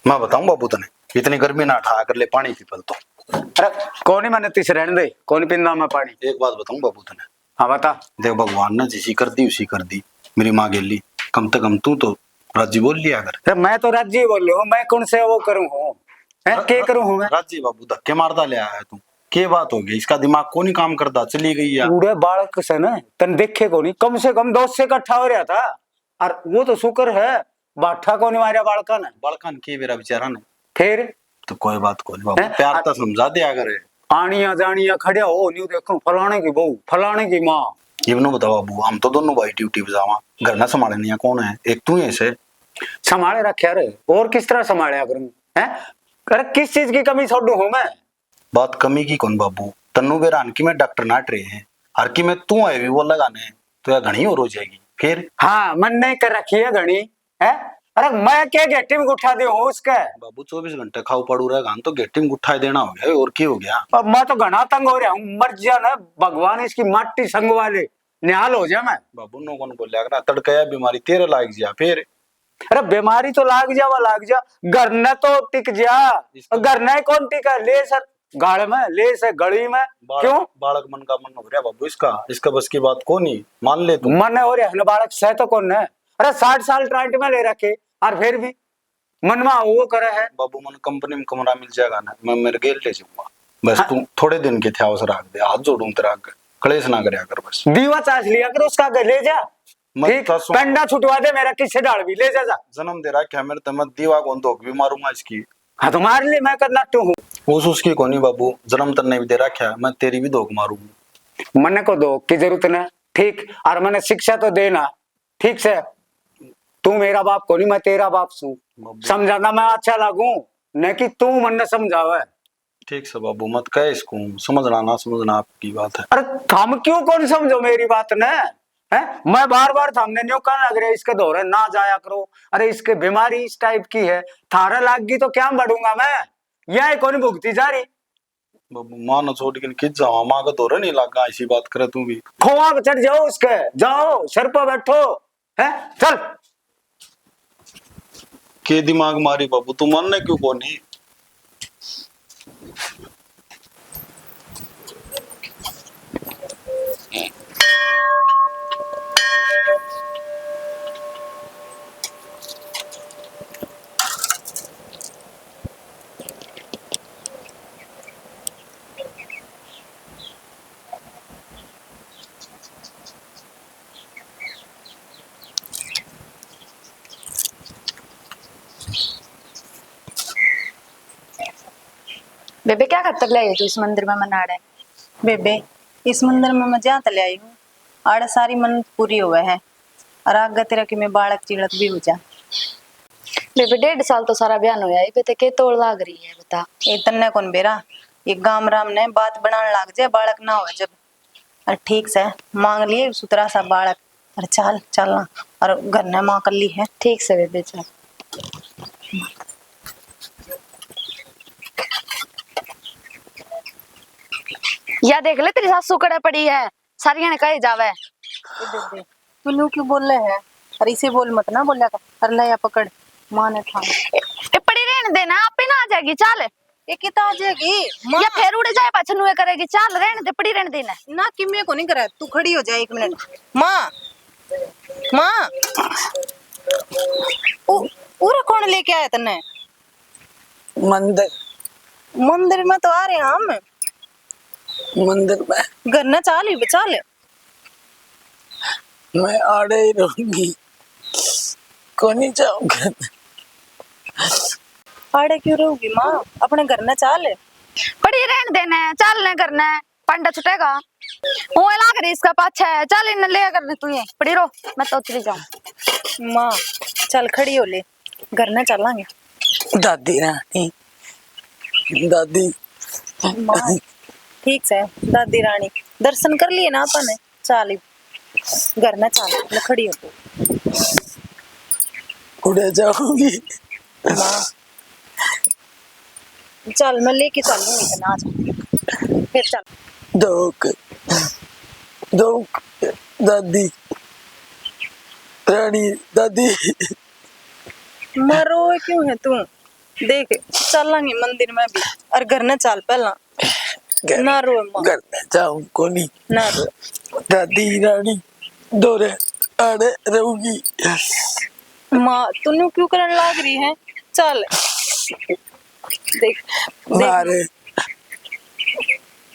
[SPEAKER 5] मैं बताऊं बाबू तने इतनी गर्मी ना उठा कर ले पानी पी पल तो
[SPEAKER 3] अरे कौन मैंने तीस रहने दे कौन पिंदा में पानी
[SPEAKER 5] एक बात बताऊं बाबू तने
[SPEAKER 3] हाँ बता
[SPEAKER 5] देख भगवान ने जिसी कर दी उसी कर दी मेरी माँ गेली कम से कम तू तो राजी बोल लिया कर
[SPEAKER 3] अरे मैं तो राज्य बोल रहा हूँ मैं कौन से वो करूँ हूँ क्या करूँ हूँ मैं
[SPEAKER 5] राजी बाबू धक्के मारदा ले आया है तू के बात हो गई इसका दिमाग को नहीं काम करता चली गई या
[SPEAKER 3] पूरे बालक से ना तन देखे को नहीं कम से कम 2 से इकट्ठा हो रहा था और वो तो शुक्र है बाठा को नहीं मारा बालका ने
[SPEAKER 5] बड़कन के मेरा बेचारा ने
[SPEAKER 3] फिर
[SPEAKER 5] तो कोई बात को नहीं बाबू
[SPEAKER 3] हैं?
[SPEAKER 5] प्यार तो समझा दिया करे
[SPEAKER 3] आनिया जानिया खड़े हो न्यू देखो फलाने की बहू फलाने की माँ
[SPEAKER 5] इवनो बताओ बाबू हम तो दोनों भाई ड्यूटी पे जावा घर ना संभालने नहीं कौन है एक तू ही ऐसे
[SPEAKER 3] संभाले रखे अरे और किस तरह संभाले करूँ है अरे किस चीज की कमी छोड़ू हूँ मैं
[SPEAKER 5] बात कमी की कौन बाबू तन्नू बेरान की मैं डॉक्टर नाट रहे हैं हर की मैं तू है भी वो लगाने तो या घनी और हो जाएगी फिर
[SPEAKER 3] हाँ मन नहीं कर रखी है घनी है अरे मैं क्या गेटी में उठा दे हूँ उसका
[SPEAKER 5] बाबू 24 घंटे खाओ पड़ू रहेगा तो गेटी में गुट्ठा देना हो गया और क्या हो गया
[SPEAKER 3] अब मैं तो घना तंग हो रहा हूँ मर जाना भगवान इसकी माटी संग वाले निहाल हो जाए मैं
[SPEAKER 5] बाबू नो कौन बोलिया कर तड़कया बीमारी तेरे लाग जा फिर
[SPEAKER 3] अरे बीमारी तो लाग जा घर न तो टिक जा घर न कौन टिका ले सर गाड़ में ले से गली में क्यों
[SPEAKER 5] बालक मन का मन हो रहा बाबू इसका बस की बात को नहीं मान ले तू
[SPEAKER 3] मन हो रहा है बालक सह तो कौन है अरे 60 साल ट्रांट में ले रखे और फिर भी मन में वो करे है
[SPEAKER 5] बाबू मन कंपनी में कमरा मिल जाएगा ना मैं मेरे गेल ले जाऊंगा बस तू थोड़े दिन के थे रख दे हाथ जोड़ू तेरा कलेश ना करया कर बस
[SPEAKER 3] दीवा चाच लिया कर उसका ले जा ठीक पेंडा छुटवा दे मेरा किससे डाल भी ले जा
[SPEAKER 5] जन्म दे रहा क्या मेरे तमत दीवा कौन तो भी मारूंगा इसकी
[SPEAKER 3] हाँ तुम्हारे लिए मैं कर लट्टू हूँ
[SPEAKER 5] उसकी कोनी बाबू जन्म तन्ने भी दे रखा मैं तेरी भी धोख मारूंगा
[SPEAKER 3] मन को दो की जरूरत न ठीक और मैंने शिक्षा तो देना ठीक से तू मेरा बाप को नहीं मैं तेरा बाप सू समझाना मैं अच्छा लागू न कि तू मन ने समझावे
[SPEAKER 5] ठीक से बाबू मत कह इसको समझना ना समझना आपकी बात है
[SPEAKER 3] अरे थम क्यों कौन समझो मेरी बात ने है मैं बार बार थमने न्यू कहने लग रहा है इसके दौरे ना जाया करो अरे इसके बीमारी इस टाइप की है थारा लाग गई तो क्या बढ़ूंगा मैं यह कौन भुगती जा रही
[SPEAKER 5] बाबू माँ न छोड़ के खिंच जाओ माँ का दौरे नहीं लगा ऐसी बात करे तू भी
[SPEAKER 3] खोआ पे चढ़ जाओ उसके जाओ सर पर बैठो है चल
[SPEAKER 5] के दिमाग मारी बाबू तू मन ने क्यों कोनी
[SPEAKER 6] बेबे क्या खतर ले आई तू इस मंदिर में मनाड़े
[SPEAKER 1] बेबे इस मंदिर में मैं जहाँ तले आई हूँ आड़ा सारी मन पूरी हुआ है और आगे तेरा कि मैं बालक चिड़त भी हो जा
[SPEAKER 6] बेबे 1.5 साल तो सारा बयान होया है बेटे के तोड़ लाग रही है बता
[SPEAKER 1] ये तन्ने कौन बेरा ये गाम राम ने बात बनाने लग जाए बालक ना हो जब अरे ठीक से मांग लिए सुतरा सा बालक अरे चल चलना और घर ने माँ कर ली है
[SPEAKER 6] ठीक से बेबे चल या देख ले तेरी सासू कड़े पड़ी है सारी ने कहे जावे
[SPEAKER 1] बेबे तू न्यू क्यों बोल रहे है अरे इसे बोल मत ना बोलिया कर अरे ले या पकड़ माँ ने था
[SPEAKER 6] ए पड़ी रहने देना आप ही ना आ जाएगी चल
[SPEAKER 1] एक ही तो आ जाएगी माँ।
[SPEAKER 6] या फिर उड़ जाए पाछन हुए करेगी। चल रहने दे, पड़ी रहने देना।
[SPEAKER 1] ना कि मेरे को नहीं करा, तू खड़ी हो जाए 1 मिनट। माँ माँ पूरा कौन लेके आया तन्ने?
[SPEAKER 2] मंदिर
[SPEAKER 1] मंदिर में तो आ रहे हैं हम।
[SPEAKER 2] मंदिर में
[SPEAKER 1] घर न चाल ही बचा ले।
[SPEAKER 2] मैं आड़े ही रहूंगी, को नहीं जाऊंगा।
[SPEAKER 1] आड़े क्यों रहोगी माँ, अपने घर न चाल।
[SPEAKER 6] पड़ी रहने देना, चल न करना पंडा छुटेगा। वो लाग रही इसका पाछा है, चल इन ले करने तू ये पड़ी रो, मैं तो चली जाऊं।
[SPEAKER 1] माँ चल खड़ी हो ले, घर न चलांगे।
[SPEAKER 2] दादी रानी, दादी
[SPEAKER 1] माँ ठीक से दादी रानी दर्शन कर लिए ना अपन, चाल घर न चाल ले, खड़ी हो तू।
[SPEAKER 2] उड़े जाऊंगी।
[SPEAKER 1] माँ चल मैं लेके चलूंगी इतना, आ जा फिर चल।
[SPEAKER 2] दो दादी रानी, दादी
[SPEAKER 1] मरो क्यों है तू? देख चलेंगे मंदिर में भी, और घर न चाल पहला। ना रो माँ,
[SPEAKER 2] घर में जाऊं को नहीं।
[SPEAKER 1] ना रो।
[SPEAKER 2] दादी रानी दोरे आड़े रहूंगी।
[SPEAKER 1] माँ तूने क्यों करने लाग रही है? चल देख
[SPEAKER 2] मारे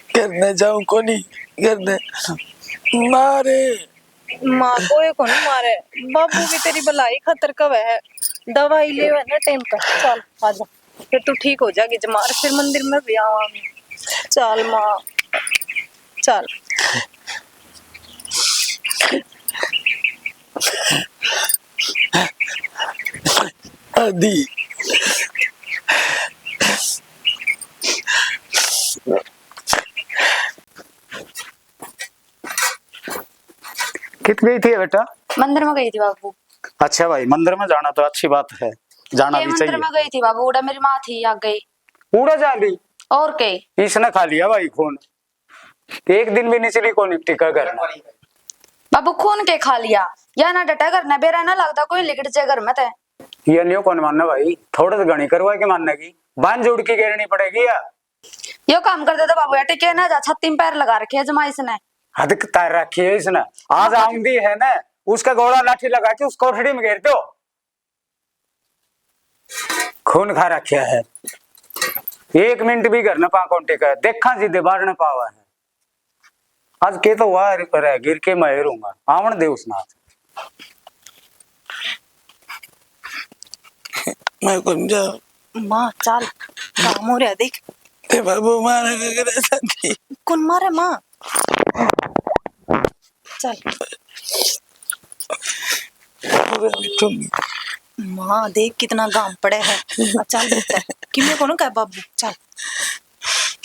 [SPEAKER 2] करने जाऊं को नहीं, करने मारे।
[SPEAKER 1] माँ कोई को नहीं मारे, बाबू भी तेरी भलाई खतर कब है, दवाई ले ना टाइम पर। चल आजा, फिर तू ठीक हो जाएगी जमार, फिर मंदिर में भी आवांगे। चल माँ चल।
[SPEAKER 2] दादी
[SPEAKER 3] कित गई थी बेटा?
[SPEAKER 6] मंदिर में गई थी बाबू।
[SPEAKER 3] अच्छा भाई, मंदिर में जाना तो अच्छी बात है, जाना
[SPEAKER 6] ये
[SPEAKER 3] भी
[SPEAKER 6] मंदिर
[SPEAKER 3] चाहिए।
[SPEAKER 6] में गई थी बाबू, उड़ा मेरी माँ थी आ गई।
[SPEAKER 3] उड़ा जा ली,
[SPEAKER 6] और के
[SPEAKER 3] इसने खा लिया भाई खून, एक दिन भी नहीं चली कौन टिका करना।
[SPEAKER 6] बाबू खून के खा लिया, या ना डटा करना बेरा ना लगता कोई लिकट से घर में थे।
[SPEAKER 3] ये नहीं कौन मानना भाई, थोड़ा तो घनी करवा के मानने की बांध जोड़ की घेरनी पड़ेगी या।
[SPEAKER 6] यो काम कर देता बाबू, या टिके ना जा, छत्ती में पैर लगा रखे है जमा इसने।
[SPEAKER 3] हद तार रखी है इसने, आज आऊंगी है ना, उसका घोड़ा लाठी लगा के उसको कोठड़ी में घेर दो। खून खा रखा है, 1 मिनट भी घर न पा कौन टिका, देखा जी बाढ़ न पावा है। आज के तो हुआ रह गिर के मैं रहूंगा, आवन दे उसना।
[SPEAKER 2] मैं कौन जाऊं?
[SPEAKER 1] माँ चल, काम हो रहा देख।
[SPEAKER 2] ते बाबू मारे दादी
[SPEAKER 1] कौन मारे माँ? चल माँ देख कितना गाम पड़े है। चल भीतर कि मैं कौन कह बाबू चल।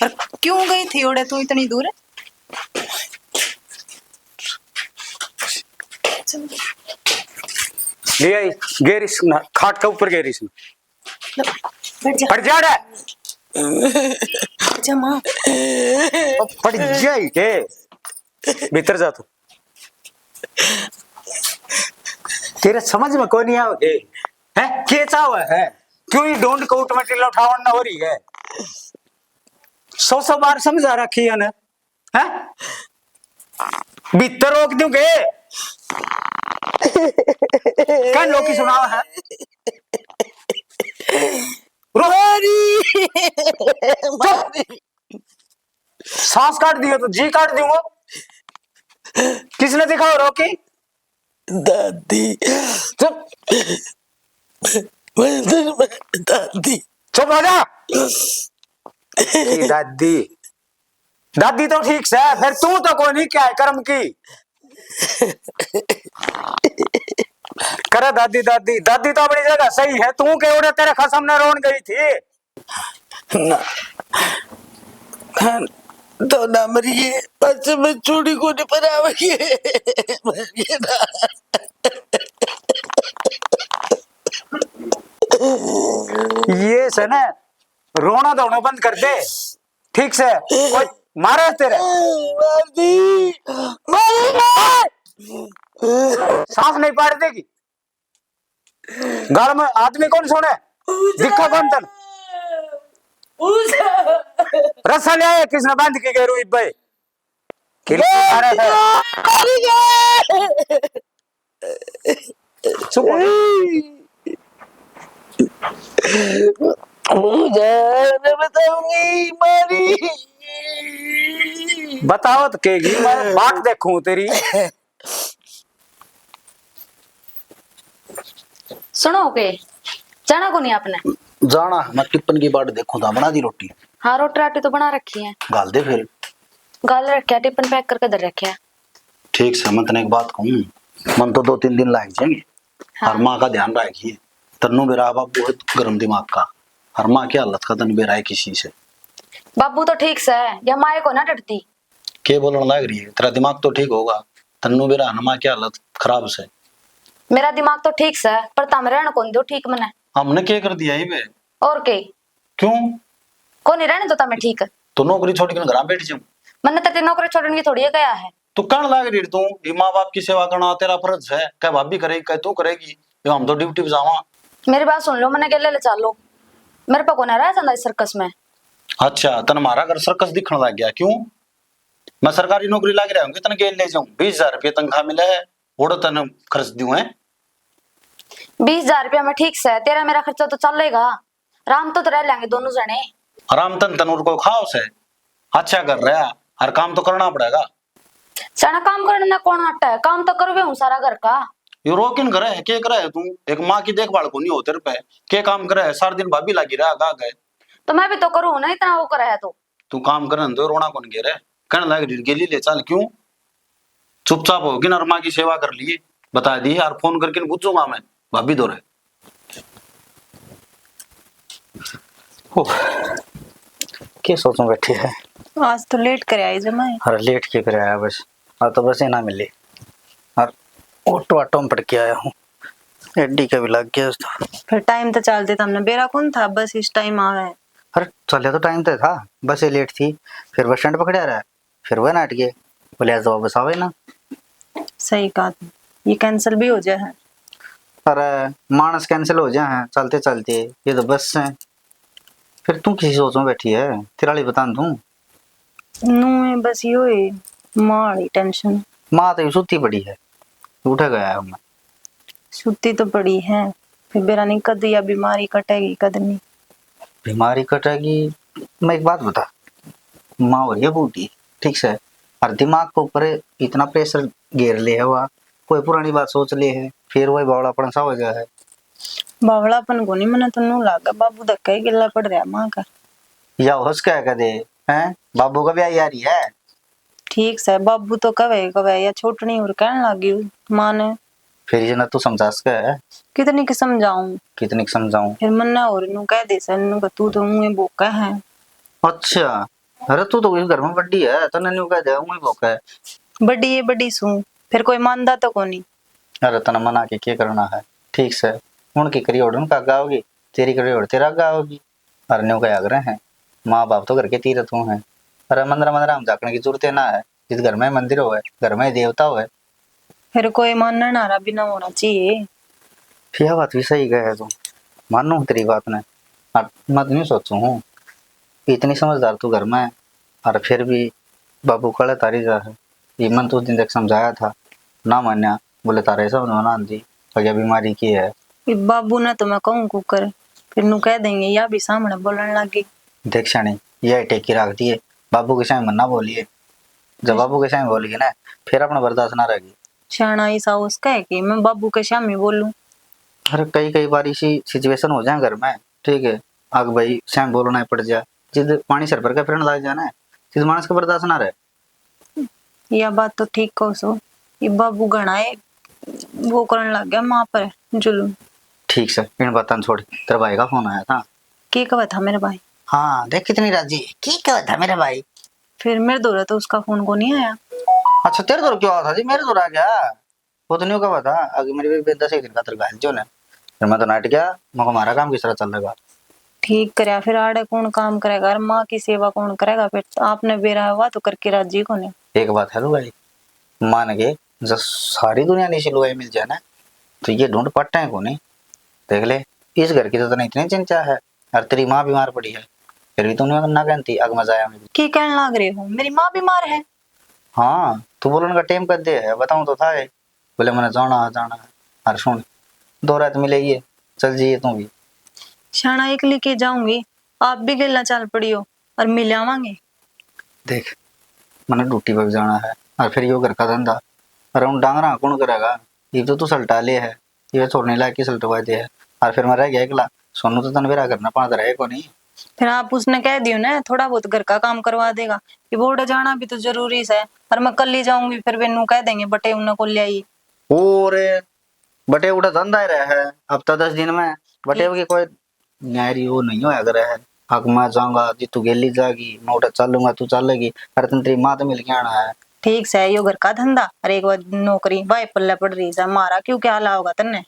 [SPEAKER 1] पर क्यों गई थी ओड़े तू इतनी दूर?
[SPEAKER 3] ले आई गेरिस ना, खाट के ऊपर गेरिस ना,
[SPEAKER 1] बैठ जा,
[SPEAKER 3] पड़ जा रे,
[SPEAKER 1] बैठ जा माँ।
[SPEAKER 3] पड़ जाई के भीतर जा तू। तेरे समझ में कोई नहीं आओगे है, के चाव है, क्यों ये डोंट कोट में टिल्ला उठावन ना हो रही है। 100 बार समझा रखी है ना, है भीतर रोक दूंगे क्या लोग की सुनावा है। सांस काट दिया तो जी काट दूंगा। किसने दिखाओ रोकी?
[SPEAKER 2] दादी
[SPEAKER 3] चुप,
[SPEAKER 2] मंदिर में दादी।
[SPEAKER 3] चुप हो जा। दादी दादी तो ठीक से, फिर तू तो कोई नहीं क्या है कर्म की करे। दादी दादी दादी तो अपनी जगह सही है, तू के उड़े तेरे खसम ने रोन गई थी
[SPEAKER 2] ना खान तो ना मरिए, बस में चूड़ी को नहीं पहनावेगी। मरिए ना।
[SPEAKER 3] ये से ना रोना धोना बंद कर दे, ठीक से कोई मारे तेरे
[SPEAKER 2] दादी मारेगा।
[SPEAKER 3] सांस नहीं पाड़ देगी। घर में आदमी कौन सोने, दिखा कौन तन? रस्सा ले आया किसने बांध के गए रोहित भाई चुप हो जा।
[SPEAKER 2] मुझे मैं बताऊंगी मारी।
[SPEAKER 3] बताओ तो कहेगी मैं बात देखूं तेरी।
[SPEAKER 6] सुनो के जाना को नहीं आपने?
[SPEAKER 5] जाना मैं टिप्पन की बाट देखूं था बना दी रोटी।
[SPEAKER 6] हाँ रोटी राटी तो बना रखी है।
[SPEAKER 5] गाल दे फिर।
[SPEAKER 6] गाल रखा टिफिन पैक करके दे रखा है।
[SPEAKER 5] ठीक से मैं तने एक बात कहूं मन तो 2-3 दिन लाग जाएंगे।
[SPEAKER 6] हाँ।
[SPEAKER 5] और माँ का ध्यान रखिए तन्नू बेरा बाप बहुत गर्म दिमाग का और माँ की हालत का तन बेरा है किसी से।
[SPEAKER 6] बाबू तो ठीक से है या माए को ना डरती।
[SPEAKER 5] के बोलने लग रही है तेरा दिमाग तो ठीक होगा तन्नू बेरा माँ की हालत खराब से।
[SPEAKER 6] मेरा दिमाग तो ठीक से है पर तम रहने कौन दो ठीक मने।
[SPEAKER 5] हमने क्या कर दिया ही बे।
[SPEAKER 6] और के
[SPEAKER 5] क्यों
[SPEAKER 6] को नहीं रहने तो तमें ठीक है।
[SPEAKER 5] तो नौकरी छोड़ के घर बैठ जाऊं
[SPEAKER 6] मैंने तेरी नौकरी छोड़ने की थोड़ी है गया है।
[SPEAKER 5] तो कण लाग रही तू ये माँ बाप की सेवा करना तेरा फर्ज है क्या भाभी करेगी क्या तू करेगी ये हम तो ड्यूटी पे जावा।
[SPEAKER 6] मेरी बात सुन लो मैंने गेले ले चलो मेरे पे को ना रह जाता इस सर्कस में।
[SPEAKER 5] अच्छा तन हमारा घर सर्कस दिखने लग गया क्यों मैं सरकारी नौकरी लाग रहा हूँ तन गेल ले जाऊं 20,000 रुपये तनख्वाह मिले है ओढ़ तन खर्च दूं है।
[SPEAKER 6] 20,000 रुपया में ठीक से तेरा मेरा खर्चा तो चलेगा। राम तो रह लेंगे दोनों जने।
[SPEAKER 5] आराम तन तनूर को खाओ से अच्छा कर रहा है हर काम तो करना पड़ेगा।
[SPEAKER 6] सारा काम करने में कौन हटता है काम तो करवे हूँ सारा घर का।
[SPEAKER 5] ये रोकिन करे है के करे है तू एक माँ की देखभाल को नहीं हो तेरे पे के काम करे है सारा दिन भाभी लगी रहा गा गए।
[SPEAKER 6] तो मैं भी तो करूँ ना इतना वो करे है तो।
[SPEAKER 5] तू काम करे तो रोना कौन गे रहे कहने लगे गेली ले चल क्यों चुपचाप होगी ना माँ की सेवा कर लिए बता दी यार फोन करके पूछूंगा मैं भाभी दो रहे।
[SPEAKER 4] क्या सोचूं बैठे है।
[SPEAKER 1] आज तो लेट करे आई जमाई।
[SPEAKER 4] अरे लेट के कर आया बस और तो बस ये ना मिले और ऑटो ऑटो में पड़ के आया हूँ एडी का भी लग गया तो।
[SPEAKER 1] फिर टाइम तो चलते था हमने बेरा कौन था बस इस टाइम आ गए।
[SPEAKER 4] अरे चले तो टाइम तो था बस ये लेट थी फिर बस स्टैंड पकड़ा रहा फिर वह नाट गए बोले आज तो वापस आवे ना।
[SPEAKER 1] सही कहा तुम ये कैंसिल भी हो जाए है।
[SPEAKER 4] अरे मानस कैंसिल हो जाए हैं चलते चलते ये तो बस है फिर तू किसी सोच में बैठी है तेरा लिए बता तू।
[SPEAKER 1] नू है बस यो है माड़ी टेंशन।
[SPEAKER 4] माँ तो सुती पड़ी है उठा गया है मैं।
[SPEAKER 1] सुती तो पड़ी है फिर बेरा नहीं कद या बीमारी कटेगी कद नहीं।
[SPEAKER 4] बीमारी कटेगी मैं एक बात बता माँ हो रही है बूढ़ी ठीक से और दिमाग के ऊपर इतना प्रेशर घेर ले है वह कोई पुरानी बात सोच ले है फिर वही बावड़ापन सा हो गया है।
[SPEAKER 1] बावड़ापन को नहीं मना तो नू लागा बाबू धक्का ही गिल्ला पड़ रहा माँ का।
[SPEAKER 4] या होश क्या कर दे हैं बाबू का ब्याह यारी है।
[SPEAKER 1] ठीक से बाबू तो कवे या छोटनी और कहने लगी माँ ने।
[SPEAKER 4] फिर ये ना तू समझा सके है
[SPEAKER 1] कितनी की समझाऊं
[SPEAKER 4] कितनी समझाऊं।
[SPEAKER 1] फिर मन्ना और नू कह दे सन नू तू तो मुंह बोका है।
[SPEAKER 4] अच्छा अरे तू तो इस घर में बड्डी है तो नन्यू कह दे मुझे भूखा है।
[SPEAKER 1] बड़ी है बड़ी सू फिर कोई मानदा तो कोनी।
[SPEAKER 4] अरे तना मना के क्या करना है ठीक से उनकी करी ओढ़ उनका आगा होगी तेरी करी ओढ़ तेरा आगा होगी। अरे न्यू का आग्रह है माँ बाप तो घर के तीरथ हूँ है। अरे मंदिर मंदिर हम जाकने की जरूरत ना है जिस घर में मंदिर हो घर में देवता हो।
[SPEAKER 1] फिर कोई मानना नारा भी ना होना चाहिए।
[SPEAKER 4] यह बात भी सही कहे तू मानू तेरी बात ने मत नहीं सोचू हूँ इतनी समझदार तू घर में और फिर भी बाबू कड़े तारी जा है ये मन तो उस दिन तक समझाया था ना मान्या बोले तारे समझाना आंधी और बीमारी की है।
[SPEAKER 1] ये बाबू ने तो मैं कहूँ कुकर फिर नू कह देंगे या भी सामने बोलने लगी।
[SPEAKER 4] देख शानी यह टेकी रख दिए बाबू के सामने मन्ना बोलिए जब बाबू के सामने बोलिए ना फिर अपना बर्दाश्त ना रहेगी।
[SPEAKER 1] शाना ऐसा उसका है कि मैं बाबू के सामने बोलूं।
[SPEAKER 4] अरे कई कई बार इसी सिचुएशन हो जाए घर में ठीक है आग भाई सामने बोलना पड़ जाए जिद पानी सर पर का फिर लग जाना है जिस मानस का बर्दाश्त ना रहे।
[SPEAKER 1] यह बात तो ठीक कहो सो ये बाबू घनाए वो करने लग गया माँ पर जुलूम।
[SPEAKER 4] ठीक से इन बातों छोड़ तेरे भाई का फोन आया था।
[SPEAKER 1] के कहा था मेरे भाई।
[SPEAKER 4] हाँ देख कितनी राजी की कहा था मेरे भाई।
[SPEAKER 1] फिर मेरे दौरा तो उसका फोन को नहीं आया।
[SPEAKER 4] अच्छा तेरे दौर क्यों आया था जी मेरे दौर आ गया वो तो नहीं कहा था अगर मेरे भी 10 दिन का तेरे जो ने फिर मैं तो नाट गया मैं हमारा काम किस तरह चल रहा।
[SPEAKER 1] ठीक करे फिर आड़े कौन काम करेगा और माँ की सेवा कौन करेगा फिर आपने बेरा हुआ तो करके राजी को नहीं।
[SPEAKER 4] एक बात है भाई मान के जब सारी दुनिया नीचे लुगाई मिल जाए ना तो ये ढूंढ पट्टा है को नहीं देख ले इस घर की तो नहीं इतनी चिंता है और तेरी माँ बीमार पड़ी है फिर भी तूने ना कहती अग मजा आया मुझे।
[SPEAKER 1] की कहने लग रहे हो, मेरी माँ बीमार है।
[SPEAKER 4] हाँ तू बोलन का टाइम कर दे है, बताऊं तो था ये। बोले मैंने जाना है। अरे सुन, 2 रात मिलेगी, चल जाइए तू भी।
[SPEAKER 1] शाना एक लेके जाऊंगी, आप भी गिलना चल पड़ी हो और मिल आवांगे।
[SPEAKER 4] देख मैंने ड्यूटी पर भी जाना है, और फिर यो घर का धंधा, अरे उन डांगरा कौन करेगा। ये तो तू सल्टा ले है, ये छोड़ने लायक की सल्टवा दे है, और फिर मैं रह गया अकेला। सोनू तो तनवेरा करना पाँच रहे को नहीं।
[SPEAKER 1] फिर आप उसने कह दियो ना थोड़ा बहुत घर का काम करवा देगा, कि बोर्ड जाना भी तो जरूरी है। और मैं कल ही जाऊंगी, फिर वेनू कह देंगे बटे उन्हें को ले आई।
[SPEAKER 4] और बटे उठा धंधा ही रहा है हफ्ता 10 दिन में। बटे की कोई न्यारी वो नहीं होया करे है। हक मैं जाऊंगा जी, तू गेली जागी, मैं उठा चलूंगा तू चलेगी, अरे तुम तेरी माँ तो मिल के आना है।
[SPEAKER 1] ठीक से यो घर का धंधा और एक बार नौकरी भाई पल्ले पड़ रही है मारा, क्यों क्या हाला होगा तन्ने।